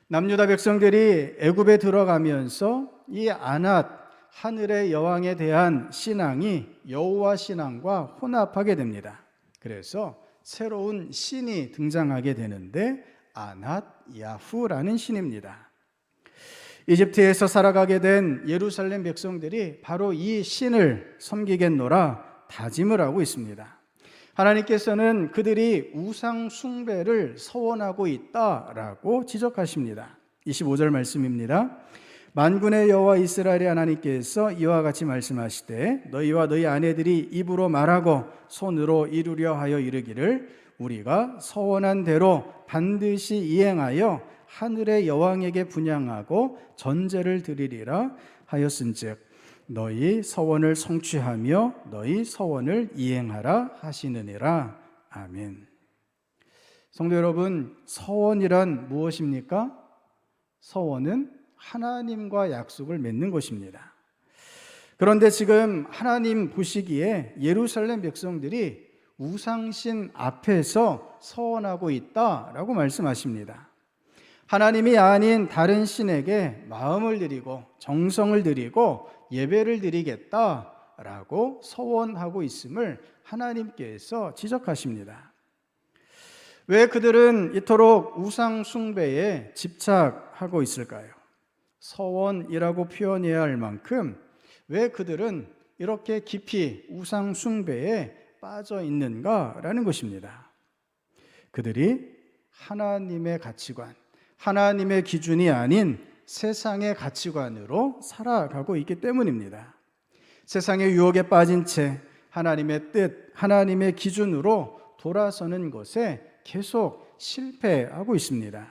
남유다 백성들이 애굽에 들어가면서 이 아낫, 하늘의 여왕에 대한 신앙이 여호와 신앙과 혼합하게 됩니다. 그래서 새로운 신이 등장하게 되는데 아낫 야후라는 신입니다. 이집트에서 살아가게 된 예루살렘 백성들이 바로 이 신을 섬기겠노라 다짐을 하고 있습니다. 하나님께서는 그들이 우상 숭배를 서원하고 있다라고 지적하십니다. 25절 말씀입니다. 만군의 여호와 이스라엘의 하나님께서 이와 같이 말씀하시되 너희와 너희 아내들이 입으로 말하고 손으로 이루려 하여 이르기를 우리가 서원한 대로 반드시 이행하여 하늘의 여왕에게 분향하고 전제를 드리리라 하였은즉 너희 서원을 성취하며 너희 서원을 이행하라 하시느니라. 아멘. 성도 여러분, 서원이란 무엇입니까? 서원은 하나님과 약속을 맺는 것입니다. 그런데 지금 하나님 보시기에 예루살렘 백성들이 우상신 앞에서 서원하고 있다라고 말씀하십니다. 하나님이 아닌 다른 신에게 마음을 드리고 정성을 드리고 예배를 드리겠다라고 서원하고 있음을 하나님께서 지적하십니다. 왜 그들은 이토록 우상 숭배에 집착하고 있을까요? 서원이라고 표현해야 할 만큼 왜 그들은 이렇게 깊이 우상 숭배에 빠져 있는가라는 것입니다. 그들이 하나님의 가치관, 하나님의 기준이 아닌 세상의 가치관으로 살아가고 있기 때문입니다. 세상의 유혹에 빠진 채 하나님의 뜻, 하나님의 기준으로 돌아서는 것에 계속 실패하고 있습니다.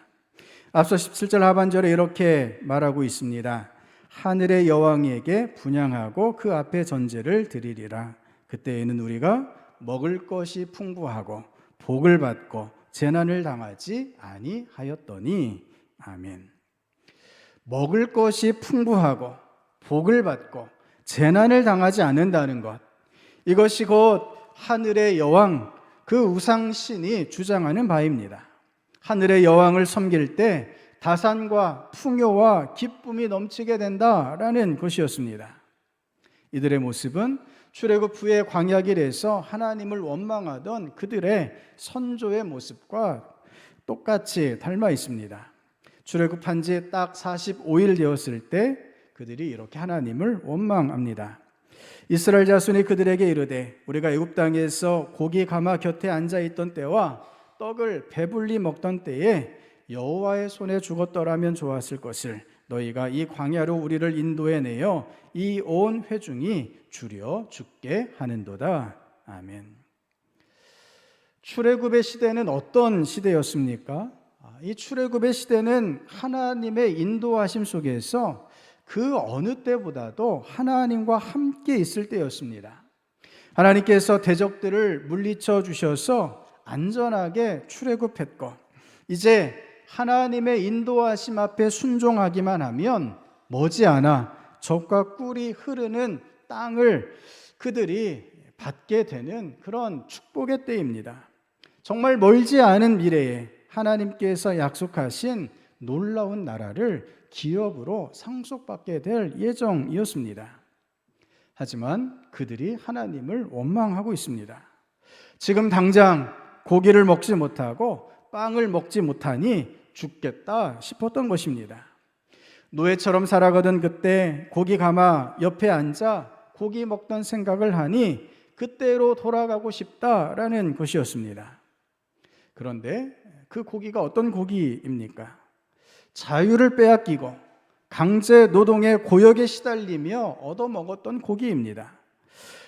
앞서 17절 하반절에 이렇게 말하고 있습니다. 하늘의 여왕에게 분향하고 그 앞에 전제를 드리리라. 그때에는 우리가 먹을 것이 풍부하고 복을 받고 재난을 당하지 아니하였더니. 아멘. 먹을 것이 풍부하고 복을 받고 재난을 당하지 않는다는 것, 이것이 곧 하늘의 여왕, 그 우상신이 주장하는 바입니다. 하늘의 여왕을 섬길 때 다산과 풍요와 기쁨이 넘치게 된다라는 것이었습니다. 이들의 모습은 출애굽 후의 광야길에서 하나님을 원망하던 그들의 선조의 모습과 똑같이 닮아 있습니다. 출애굽한 지 딱 45일 되었을 때 그들이 이렇게 하나님을 원망합니다. 이스라엘 자손이 그들에게 이르되 우리가 애굽 땅에서 고기 가마 곁에 앉아 있던 때와 떡을 배불리 먹던 때에 여호와의 손에 죽었더라면 좋았을 것을 너희가 이 광야로 우리를 인도해내어 이 온 회중이 줄여 죽게 하는도다. 아멘. 출애굽의 시대는 어떤 시대였습니까? 이 출애굽의 시대는 하나님의 인도하심 속에서 그 어느 때보다도 하나님과 함께 있을 때였습니다. 하나님께서 대적들을 물리쳐 주셔서 안전하게 출애굽했고 이제 하나님의 인도하심 앞에 순종하기만 하면 머지않아 젖과 꿀이 흐르는 땅을 그들이 받게 되는 그런 축복의 때입니다. 정말 멀지 않은 미래에 하나님께서 약속하신 놀라운 나라를 기업으로 상속받게 될 예정이었습니다. 하지만 그들이 하나님을 원망하고 있습니다. 지금 당장 고기를 먹지 못하고 빵을 먹지 못하니 죽겠다 싶었던 것입니다. 노예처럼 살아가던 그때 고기 가마 옆에 앉아 고기 먹던 생각을 하니 그때로 돌아가고 싶다라는 것이었습니다. 그런데 그 고기가 어떤 고기입니까? 자유를 빼앗기고 강제 노동의 고역에 시달리며 얻어먹었던 고기입니다.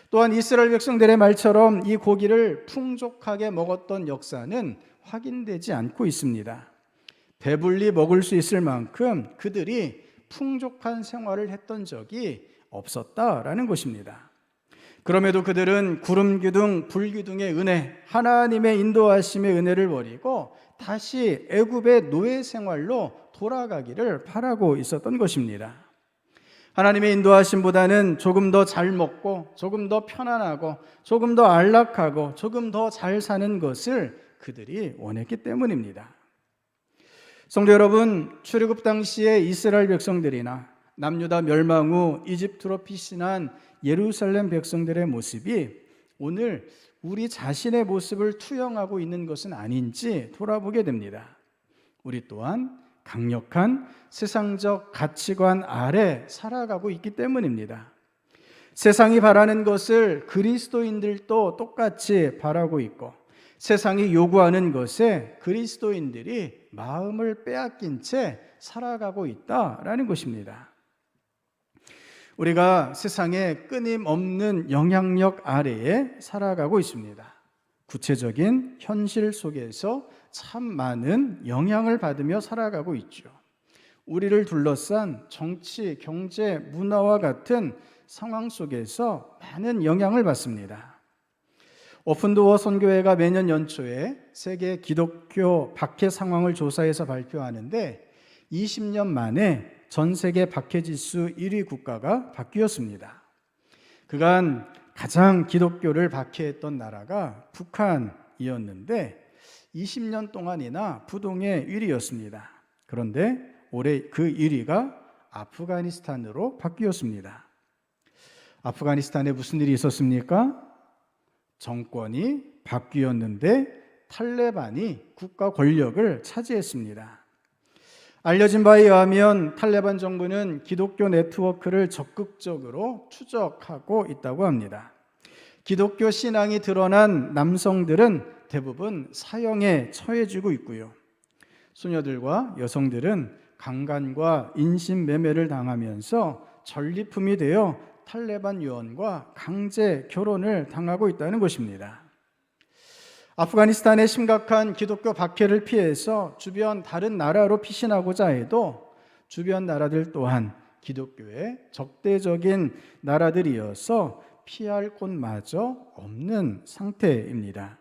또한 이스라엘 백성들의 말처럼 이 고기를 풍족하게 먹었던 역사는 확인되지 않고 있습니다. 배불리 먹을 수 있을 만큼 그들이 풍족한 생활을 했던 적이 없었다라는 것입니다. 그럼에도 그들은 구름기둥, 불기둥의 은혜, 하나님의 인도하심의 은혜를 버리고 다시 애굽의 노예 생활로 돌아가기를 바라고 있었던 것입니다. 하나님의 인도하심보다는 조금 더 잘 먹고 조금 더 편안하고 조금 더 안락하고 조금 더 잘 사는 것을 그들이 원했기 때문입니다. 성도 여러분, 출애굽 당시에 이스라엘 백성들이나 남유다 멸망 후 이집트로 피신한 예루살렘 백성들의 모습이 오늘 우리 자신의 모습을 투영하고 있는 것은 아닌지 돌아보게 됩니다. 우리 또한 강력한 세상적 가치관 아래 살아가고 있기 때문입니다. 세상이 바라는 것을 그리스도인들도 똑같이 바라고 있고 세상이 요구하는 것에 그리스도인들이 마음을 빼앗긴 채 살아가고 있다라는 것입니다. 우리가 세상의 끊임없는 영향력 아래에 살아가고 있습니다. 구체적인 현실 속에서 참 많은 영향을 받으며 살아가고 있죠. 우리를 둘러싼 정치, 경제, 문화와 같은 상황 속에서 많은 영향을 받습니다. 오픈도어 선교회가 매년 연초에 세계 기독교 박해 상황을 조사해서 발표하는데 20년 만에 전 세계 박해지수 1위 국가가 바뀌었습니다. 그간 가장 기독교를 박해했던 나라가 북한이었는데 20년 동안이나 부동의 1위였습니다. 그런데 올해 그 1위가 아프가니스탄으로 바뀌었습니다. 아프가니스탄에 무슨 일이 있었습니까? 정권이 바뀌었는데 탈레반이 국가 권력을 차지했습니다. 알려진 바에 의하면 탈레반 정부는 기독교 네트워크를 적극적으로 추적하고 있다고 합니다. 기독교 신앙이 드러난 남성들은 대부분 사형에 처해지고 있고요. 소녀들과 여성들은 강간과 인신매매를 당하면서 전리품이 되어 탈레반 요원과 강제 결혼을 당하고 있다는 것입니다. 아프가니스탄의 심각한 기독교 박해를 피해서 주변 다른 나라로 피신하고자 해도 주변 나라들 또한 기독교의 적대적인 나라들이어서 피할 곳마저 없는 상태입니다.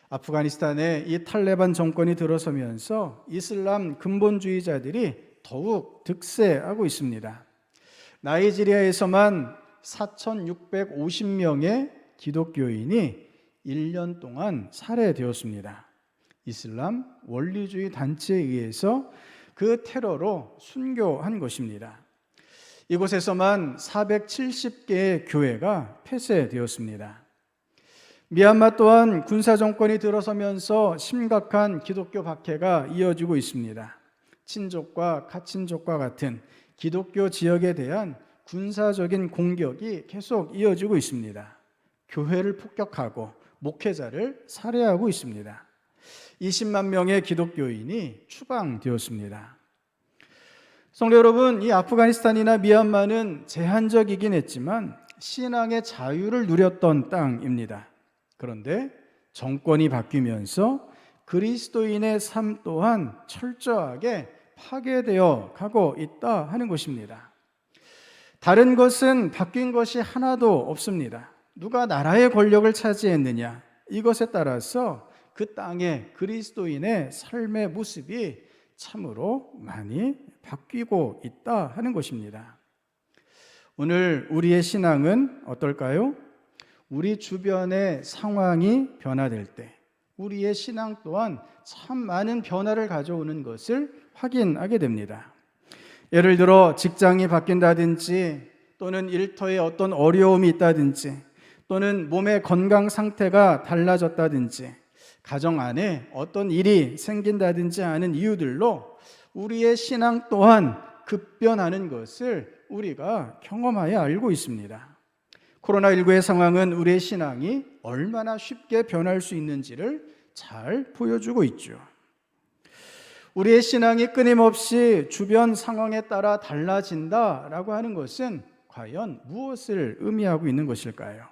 아프가니스탄에 이 탈레반 정권이 들어서면서 이슬람 근본주의자들이 더욱 득세하고 있습니다. 나이지리아에서만 4,650명의 기독교인이 1년 동안 살해되었습니다. 이슬람 원리주의 단체에 의해서 그 테러로 순교한 것입니다. 이곳에서만 470개의 교회가 폐쇄되었습니다. 미얀마 또한 군사정권이 들어서면서 심각한 기독교 박해가 이어지고 있습니다. 친족과 가친족과 같은 기독교 지역에 대한 군사적인 공격이 계속 이어지고 있습니다. 교회를 폭격하고 목회자를 살해하고 있습니다. 20만 명의 기독교인이 추방되었습니다. 성도 여러분, 이 아프가니스탄이나 미얀마는 제한적이긴 했지만 신앙의 자유를 누렸던 땅입니다. 그런데 정권이 바뀌면서 그리스도인의 삶 또한 철저하게 파괴되어 가고 있다 하는 것입니다. 다른 것은 바뀐 것이 하나도 없습니다. 누가 나라의 권력을 차지했느냐, 이것에 따라서 그 땅의 그리스도인의 삶의 모습이 참으로 많이 바뀌고 있다 하는 것입니다. 오늘 우리의 신앙은 어떨까요? 우리 주변의 상황이 변화될 때 우리의 신앙 또한 참 많은 변화를 가져오는 것을 확인하게 됩니다. 예를 들어 직장이 바뀐다든지 또는 일터에 어떤 어려움이 있다든지 또는 몸의 건강 상태가 달라졌다든지 가정 안에 어떤 일이 생긴다든지 하는 이유들로 우리의 신앙 또한 급변하는 것을 우리가 경험하여 알고 있습니다. 코로나19의 상황은 우리의 신앙이 얼마나 쉽게 변할 수 있는지를 잘 보여주고 있죠. 우리의 신앙이 끊임없이 주변 상황에 따라 달라진다라고 하는 것은 과연 무엇을 의미하고 있는 것일까요?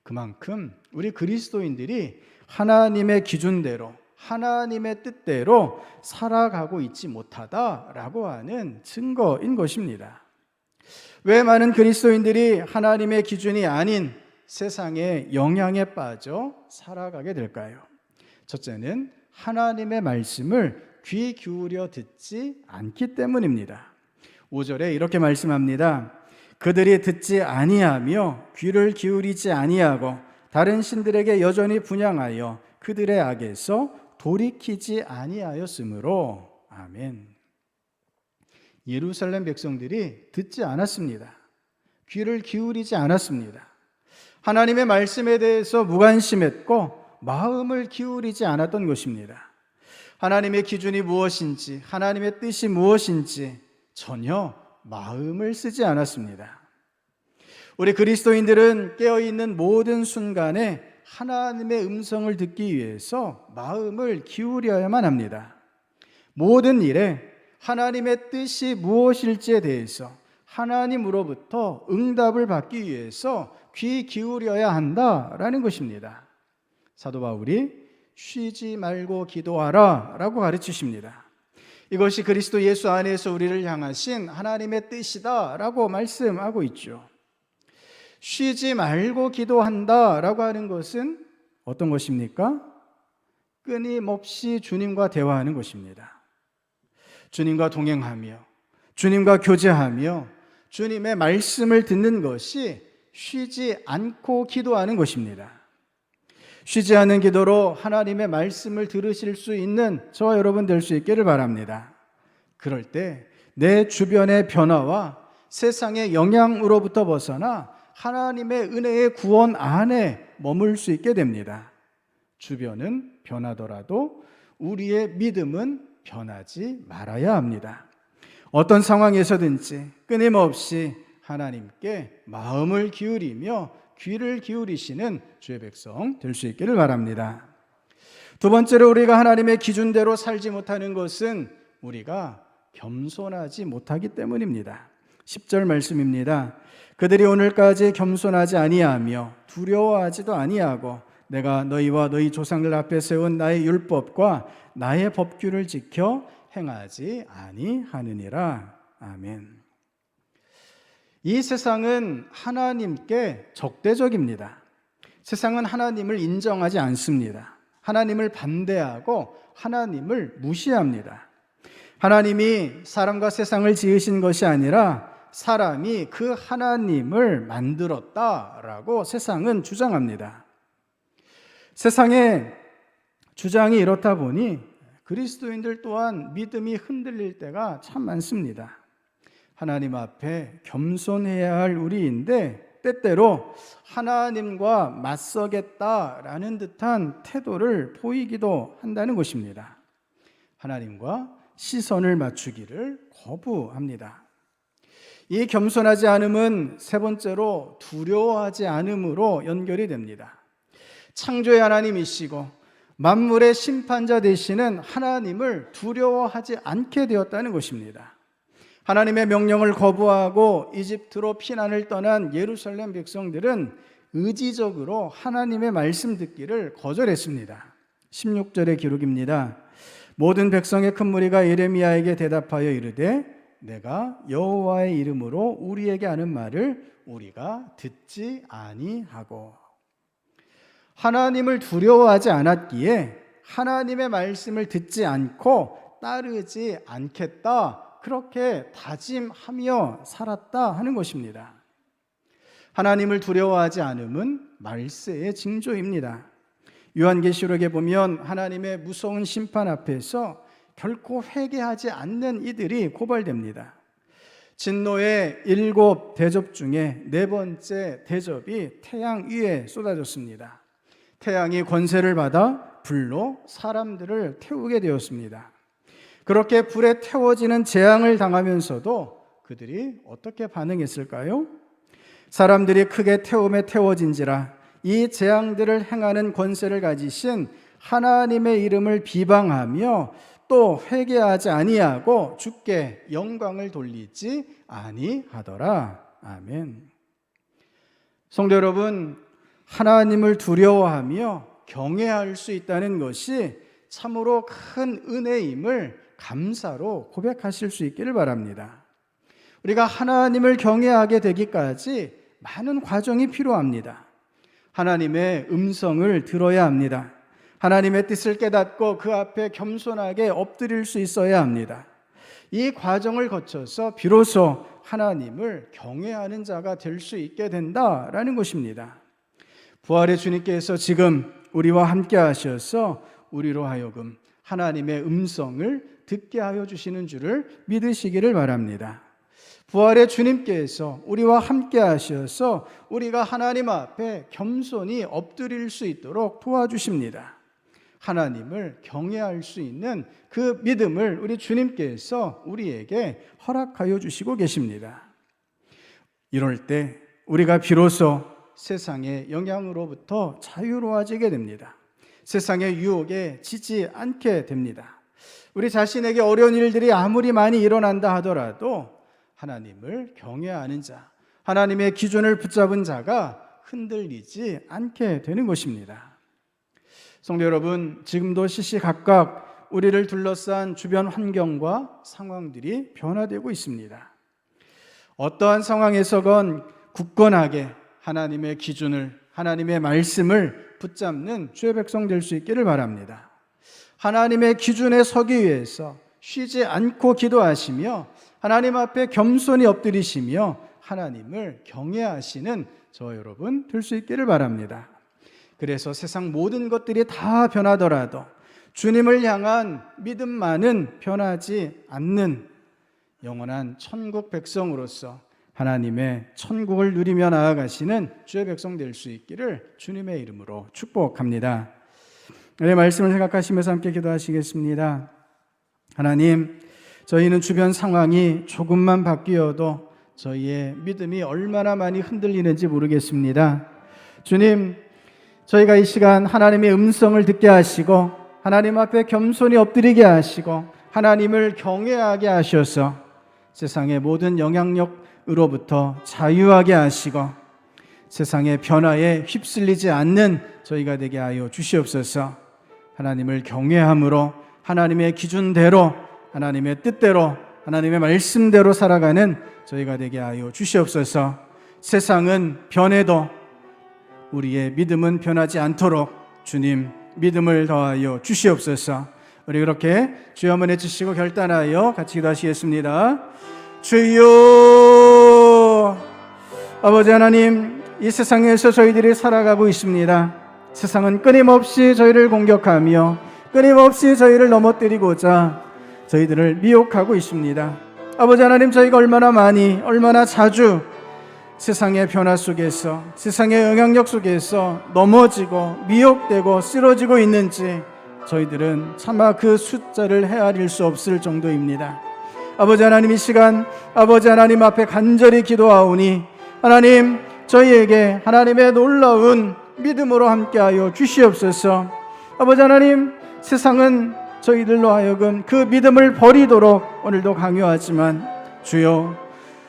그만큼 우리 그리스도인들이 하나님의 기준대로, 하나님의 뜻대로 살아가고 있지 못하다라고 하는 증거인 것입니다. 왜 많은 그리스도인들이 하나님의 기준이 아닌 세상의 영향에 빠져 살아가게 될까요? 첫째는 하나님의 말씀을 귀 기울여 듣지 않기 때문입니다. 5절에 이렇게 말씀합니다. 그들이 듣지 아니하며 귀를 기울이지 아니하고 다른 신들에게 여전히 분향하여 그들의 악에서 돌이키지 아니하였으므로. 아멘. 예루살렘 백성들이 듣지 않았습니다. 귀를 기울이지 않았습니다. 하나님의 말씀에 대해서 무관심했고 마음을 기울이지 않았던 것입니다. 하나님의 기준이 무엇인지, 하나님의 뜻이 무엇인지 전혀 마음을 쓰지 않았습니다. 우리 그리스도인들은 깨어있는 모든 순간에 하나님의 음성을 듣기 위해서 마음을 기울여야만 합니다. 모든 일에 하나님의 뜻이 무엇일지에 대해서 하나님으로부터 응답을 받기 위해서 귀 기울여야 한다라는 것입니다. 사도 바울이 쉬지 말고 기도하라 라고 가르치십니다. 이것이 그리스도 예수 안에서 우리를 향하신 하나님의 뜻이다 라고 말씀하고 있죠. 쉬지 말고 기도한다 라고 하는 것은 어떤 것입니까? 끊임없이 주님과 대화하는 것입니다. 주님과 동행하며 주님과 교제하며 주님의 말씀을 듣는 것이 쉬지 않고 기도하는 것입니다. 쉬지 않는 기도로 하나님의 말씀을 들으실 수 있는 저와 여러분 될 수 있기를 바랍니다. 그럴 때 내 주변의 변화와 세상의 영향으로부터 벗어나 하나님의 은혜의 구원 안에 머물 수 있게 됩니다. 주변은 변하더라도 우리의 믿음은 변하지 말아야 합니다. 어떤 상황에서든지 끊임없이 하나님께 마음을 기울이며 귀를 기울이시는 주의 백성 될 수 있기를 바랍니다. 두 번째로 우리가 하나님의 기준대로 살지 못하는 것은 우리가 겸손하지 못하기 때문입니다. 10절 말씀입니다. 그들이 오늘까지 겸손하지 아니하며 두려워하지도 아니하고 내가 너희와 너희 조상들 앞에 세운 나의 율법과 나의 법규를 지켜 행하지 아니하느니라. 아멘. 이 세상은 하나님께 적대적입니다. 세상은 하나님을 인정하지 않습니다. 하나님을 반대하고 하나님을 무시합니다. 하나님이 사람과 세상을 지으신 것이 아니라 사람이 그 하나님을 만들었다라고 세상은 주장합니다. 세상의 주장이 이렇다 보니 그리스도인들 또한 믿음이 흔들릴 때가 참 많습니다. 하나님 앞에 겸손해야 할 우리인데 때때로 하나님과 맞서겠다라는 듯한 태도를 보이기도 한다는 것입니다. 하나님과 시선을 맞추기를 거부합니다. 이 겸손하지 않음은 세 번째로 두려워하지 않음으로 연결이 됩니다. 창조의 하나님이시고 만물의 심판자 되시는 하나님을 두려워하지 않게 되었다는 것입니다. 하나님의 명령을 거부하고 이집트로 피난을 떠난 예루살렘 백성들은 의지적으로 하나님의 말씀 듣기를 거절했습니다. 16절의 기록입니다. 모든 백성의 큰 무리가 예레미야에게 대답하여 이르되 내가 여호와의 이름으로 우리에게 하는 말을 우리가 듣지 아니하고. 하나님을 두려워하지 않았기에 하나님의 말씀을 듣지 않고 따르지 않겠다, 그렇게 다짐하며 살았다 하는 것입니다. 하나님을 두려워하지 않음은 말세의 징조입니다. 요한계시록에 보면 하나님의 무서운 심판 앞에서 결코 회개하지 않는 이들이 고발됩니다. 진노의 7 대접 중에 4번째 대접이 태양 위에 쏟아졌습니다. 태양이 권세를 받아 불로 사람들을 태우게 되었습니다. 그렇게 불에 태워지는 재앙을 당하면서도 그들이 어떻게 반응했을까요? 사람들이 크게 태움에 태워진지라 이 재앙들을 행하는 권세를 가지신 하나님의 이름을 비방하며 또 회개하지 아니하고 주께 영광을 돌리지 아니하더라. 아멘. 성도 여러분, 하나님을 두려워하며 경외할 수 있다는 것이 참으로 큰 은혜임을 감사로 고백하실 수 있기를 바랍니다. 우리가 하나님을 경외하게 되기까지 많은 과정이 필요합니다. 하나님의 음성을 들어야 합니다. 하나님의 뜻을 깨닫고 그 앞에 겸손하게 엎드릴 수 있어야 합니다. 이 과정을 거쳐서 비로소 하나님을 경외하는 자가 될 수 있게 된다라는 것입니다. 부활의 주님께서 지금 우리와 함께 하셔서 우리로 하여금 하나님의 음성을 듣게 하여 주시는 줄을 믿으시기를 바랍니다. 부활의 주님께서 우리와 함께 하셔서 우리가 하나님 앞에 겸손히 엎드릴 수 있도록 도와주십니다. 하나님을 경외할 수 있는 그 믿음을 우리 주님께서 우리에게 허락하여 주시고 계십니다. 이럴 때 우리가 비로소 세상의 영향으로부터 자유로워지게 됩니다. 세상의 유혹에 지지 않게 됩니다. 우리 자신에게 어려운 일들이 아무리 많이 일어난다 하더라도 하나님을 경외하는 자, 하나님의 기준을 붙잡은 자가 흔들리지 않게 되는 것입니다. 성도 여러분, 지금도 시시각각 우리를 둘러싼 주변 환경과 상황들이 변화되고 있습니다. 어떠한 상황에서건 굳건하게 하나님의 기준을, 하나님의 말씀을 붙잡는 주의 백성 될 수 있기를 바랍니다. 하나님의 기준에 서기 위해서 쉬지 않고 기도하시며 하나님 앞에 겸손히 엎드리시며 하나님을 경외하시는 저 여러분 될 수 있기를 바랍니다. 그래서 세상 모든 것들이 다 변하더라도 주님을 향한 믿음만은 변하지 않는 영원한 천국 백성으로서 하나님의 천국을 누리며 나아가시는 주의 백성 될 수 있기를 주님의 이름으로 축복합니다. 오늘 말씀을 생각하시면서 함께 기도하시겠습니다. 하나님, 저희는 주변 상황이 조금만 바뀌어도 저희의 믿음이 얼마나 많이 흔들리는지 모르겠습니다. 주님, 저희가 이 시간 하나님의 음성을 듣게 하시고 하나님 앞에 겸손히 엎드리게 하시고 하나님을 경외하게 하셔서 세상의 모든 영향력으로부터 자유하게 하시고 세상의 변화에 휩쓸리지 않는 저희가 되게 하여 주시옵소서. 하나님을 경외함으로 하나님의 기준대로 하나님의 뜻대로 하나님의 말씀대로 살아가는 저희가 되게 하여 주시옵소서. 세상은 변해도 우리의 믿음은 변하지 않도록 주님 믿음을 더하여 주시옵소서. 우리 그렇게 주여 한번 해주시고 결단하여 같이 기도하시겠습니다. 주여, 아버지 하나님, 이 세상에서 저희들이 살아가고 있습니다. 세상은 끊임없이 저희를 공격하며 끊임없이 저희를 넘어뜨리고자 저희들을 미혹하고 있습니다. 아버지 하나님, 저희가 얼마나 많이 얼마나 자주 세상의 변화 속에서 세상의 영향력 속에서 넘어지고 미혹되고 쓰러지고 있는지 저희들은 차마 그 숫자를 헤아릴 수 없을 정도입니다. 아버지 하나님, 이 시간 아버지 하나님 앞에 간절히 기도하오니 하나님, 저희에게 하나님의 놀라운 믿음으로 함께하여 주시옵소서. 아버지 하나님, 세상은 저희들로 하여금 그 믿음을 버리도록 오늘도 강요하지만 주여,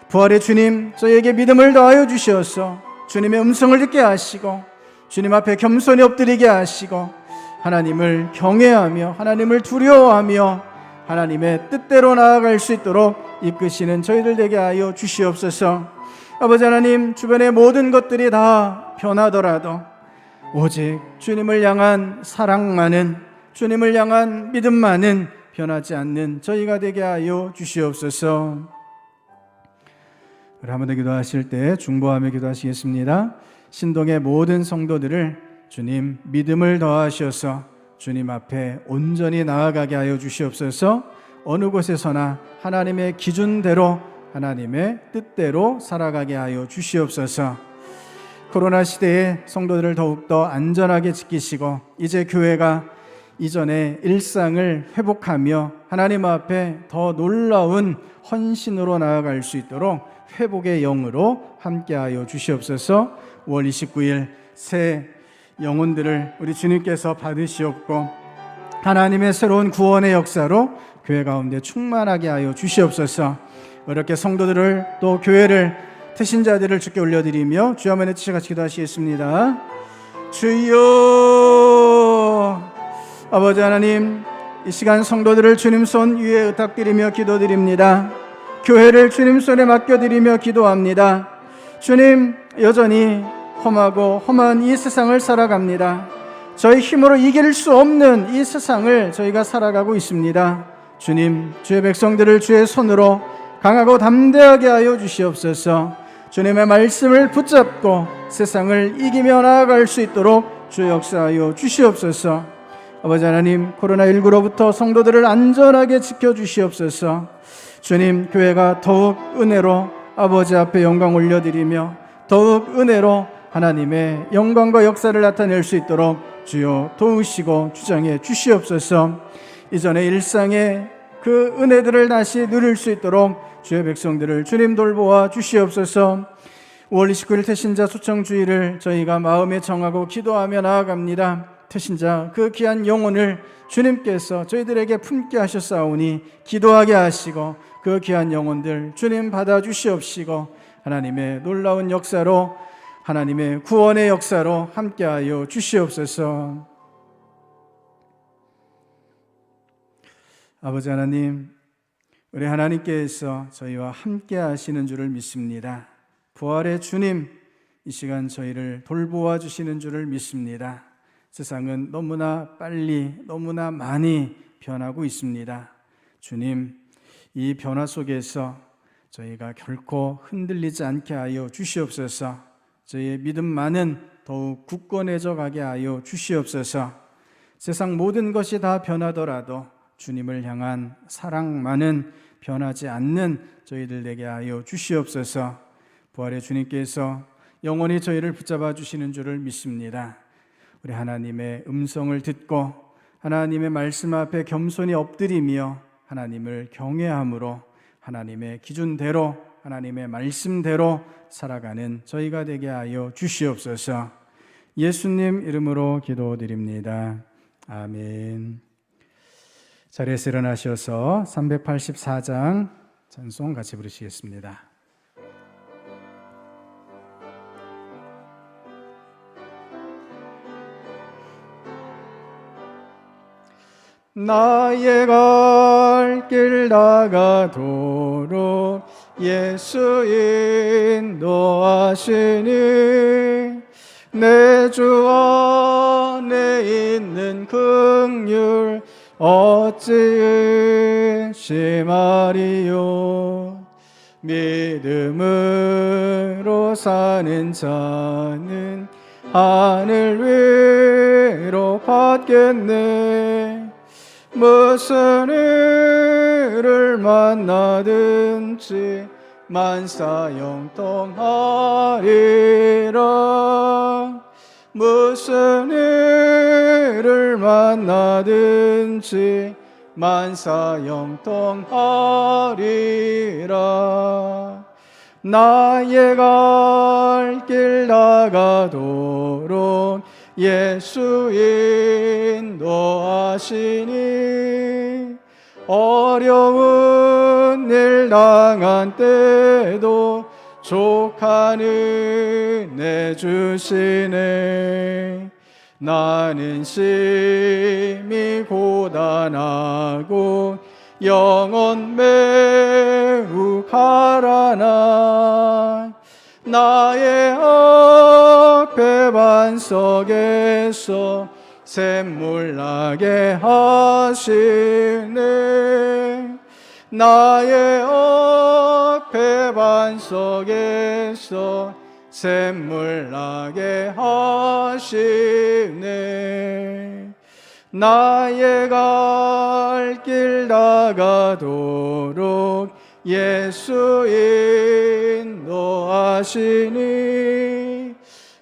부활의 주님, 저희에게 믿음을 더하여 주시어서 주님의 음성을 듣게 하시고 주님 앞에 겸손히 엎드리게 하시고 하나님을 경외하며 하나님을 두려워하며 하나님의 뜻대로 나아갈 수 있도록 이끄시는 저희들 되게 하여 주시옵소서. 아버지 하나님, 주변의 모든 것들이 다 변하더라도 오직 주님을 향한 사랑만은, 주님을 향한 믿음만은 변하지 않는 저희가 되게 하여 주시옵소서. 우리 한 번 더 기도하실 때 중보하며 기도하시겠습니다. 신동의 모든 성도들을 주님 믿음을 더하셔서 주님 앞에 온전히 나아가게 하여 주시옵소서. 어느 곳에서나 하나님의 기준대로 하나님의 뜻대로 살아가게 하여 주시옵소서. 코로나 시대에 성도들을 더욱더 안전하게 지키시고 이제 교회가 이전의 일상을 회복하며 하나님 앞에 더 놀라운 헌신으로 나아갈 수 있도록 회복의 영으로 함께하여 주시옵소서. 5월 29일 새 영혼들을 우리 주님께서 받으시옵고 하나님의 새로운 구원의 역사로 교회 가운데 충만하게 하여 주시옵소서. 이렇게 성도들을 또 교회를 태신자들을 주께 올려드리며 주여 한번 외치시 같이 기도하시겠습니다. 주여, 아버지 하나님, 이 시간 성도들을 주님 손 위에 의탁드리며 기도드립니다. 교회를 주님 손에 맡겨드리며 기도합니다. 주님, 여전히 험하고 험한 이 세상을 살아갑니다. 저희 힘으로 이길 수 없는 이 세상을 저희가 살아가고 있습니다. 주님, 주의 백성들을 주의 손으로 강하고 담대하게 하여 주시옵소서. 주님의 말씀을 붙잡고 세상을 이기며 나아갈 수 있도록 주 역사하여 주시옵소서. 아버지 하나님, 코로나19로부터 성도들을 안전하게 지켜주시옵소서. 주님, 교회가 더욱 은혜로 아버지 앞에 영광 올려드리며 더욱 은혜로 하나님의 영광과 역사를 나타낼 수 있도록 주여 도우시고 주장해 주시옵소서. 이전의 일상의 그 은혜들을 다시 누릴 수 있도록 주의 백성들을 주님 돌보아 주시옵소서. 5월 29일 태신자 초청주의를 저희가 마음에 정하고 기도하며 나아갑니다. 태신자 그 귀한 영혼을 주님께서 저희들에게 품게 하셨사오니 기도하게 하시고 그 귀한 영혼들 주님 받아 주시옵시고 하나님의 놀라운 역사로 하나님의 구원의 역사로 함께하여 주시옵소서. 아버지 하나님, 우리 하나님께서 저희와 함께 하시는 줄을 믿습니다. 부활의 주님, 이 시간 저희를 돌보아 주시는 줄을 믿습니다. 세상은 너무나 빨리 너무나 많이 변하고 있습니다. 주님, 이 변화 속에서 저희가 결코 흔들리지 않게 하여 주시옵소서. 저희의 믿음만은 더욱 굳건해져 가게 하여 주시옵소서. 세상 모든 것이 다 변하더라도 주님을 향한 사랑만은 변하지 않는 저희들 되게 하여 주시옵소서. 부활의 주님께서 영원히 저희를 붙잡아 주시는 줄을 믿습니다. 우리 하나님의 음성을 듣고 하나님의 말씀 앞에 겸손히 엎드리며 하나님을 경외함으로 하나님의 기준대로 하나님의 말씀대로 살아가는 저희가 되게 하여 주시옵소서. 예수님 이름으로 기도드립니다. 아멘. 자리에서 일어나셔서 384장 찬송 같이 부르시겠습니다. 나의 갈 길 나가도록 예수 인도하시니 내 주 안에 있는 긍휼 어찌 의심하리요. 믿음으로 사는 자는 하늘 위로 받겠네. 무슨 일을 만나든지 만사형통하리라. 무슨 일을 만나든지 만사형통하리라. 나의 갈 길 나가도록 예수 인도하시니 어려운 일 당한 때도 족한 은혜 주시네. 나는 심히 고단하고 영혼 매우 가라나. 나의 앞에 반석에서 샘물 나게 하시네. 나의 앞에 반석에서 샘물 나게 하시네. 나의 갈 길 나가도록 예수 인도하시니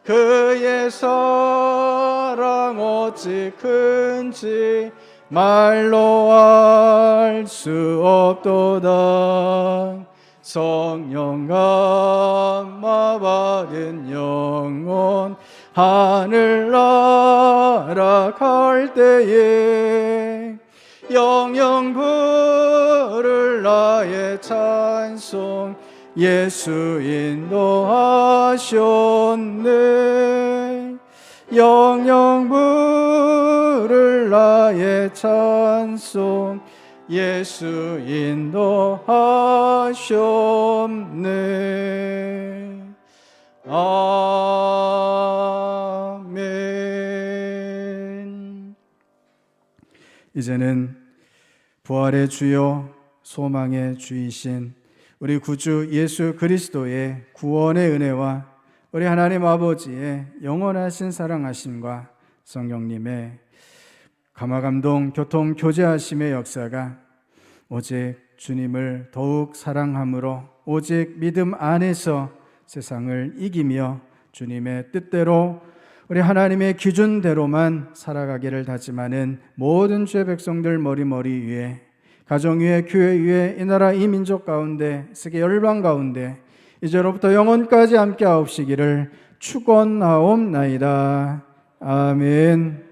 그의 사랑 어찌 큰지 말로 알 수 없도다. 성령 감화 받은 영혼 하늘 날아갈 때에 영영 부를 나의 찬송 예수 인도하셨네. 영영 부를 나의 찬송 예수 인도하셨네. 아멘. 이제는 부활의 주요 소망의 주이신 우리 구주 예수 그리스도의 구원의 은혜와 우리 하나님 아버지의 영원하신 사랑하심과 성령님의 감화감동 교통 교제하심의 역사가 오직 주님을 더욱 사랑함으로 오직 믿음 안에서 세상을 이기며 주님의 뜻대로 우리 하나님의 기준대로만 살아가기를 다짐하는 모든 주의 백성들 머리 위에, 가정 위에, 교회 위에, 이 나라 이 민족 가운데, 세계 열방 가운데 이제로부터 영원까지 함께 하옵시기를 축원하옵나이다. 아멘.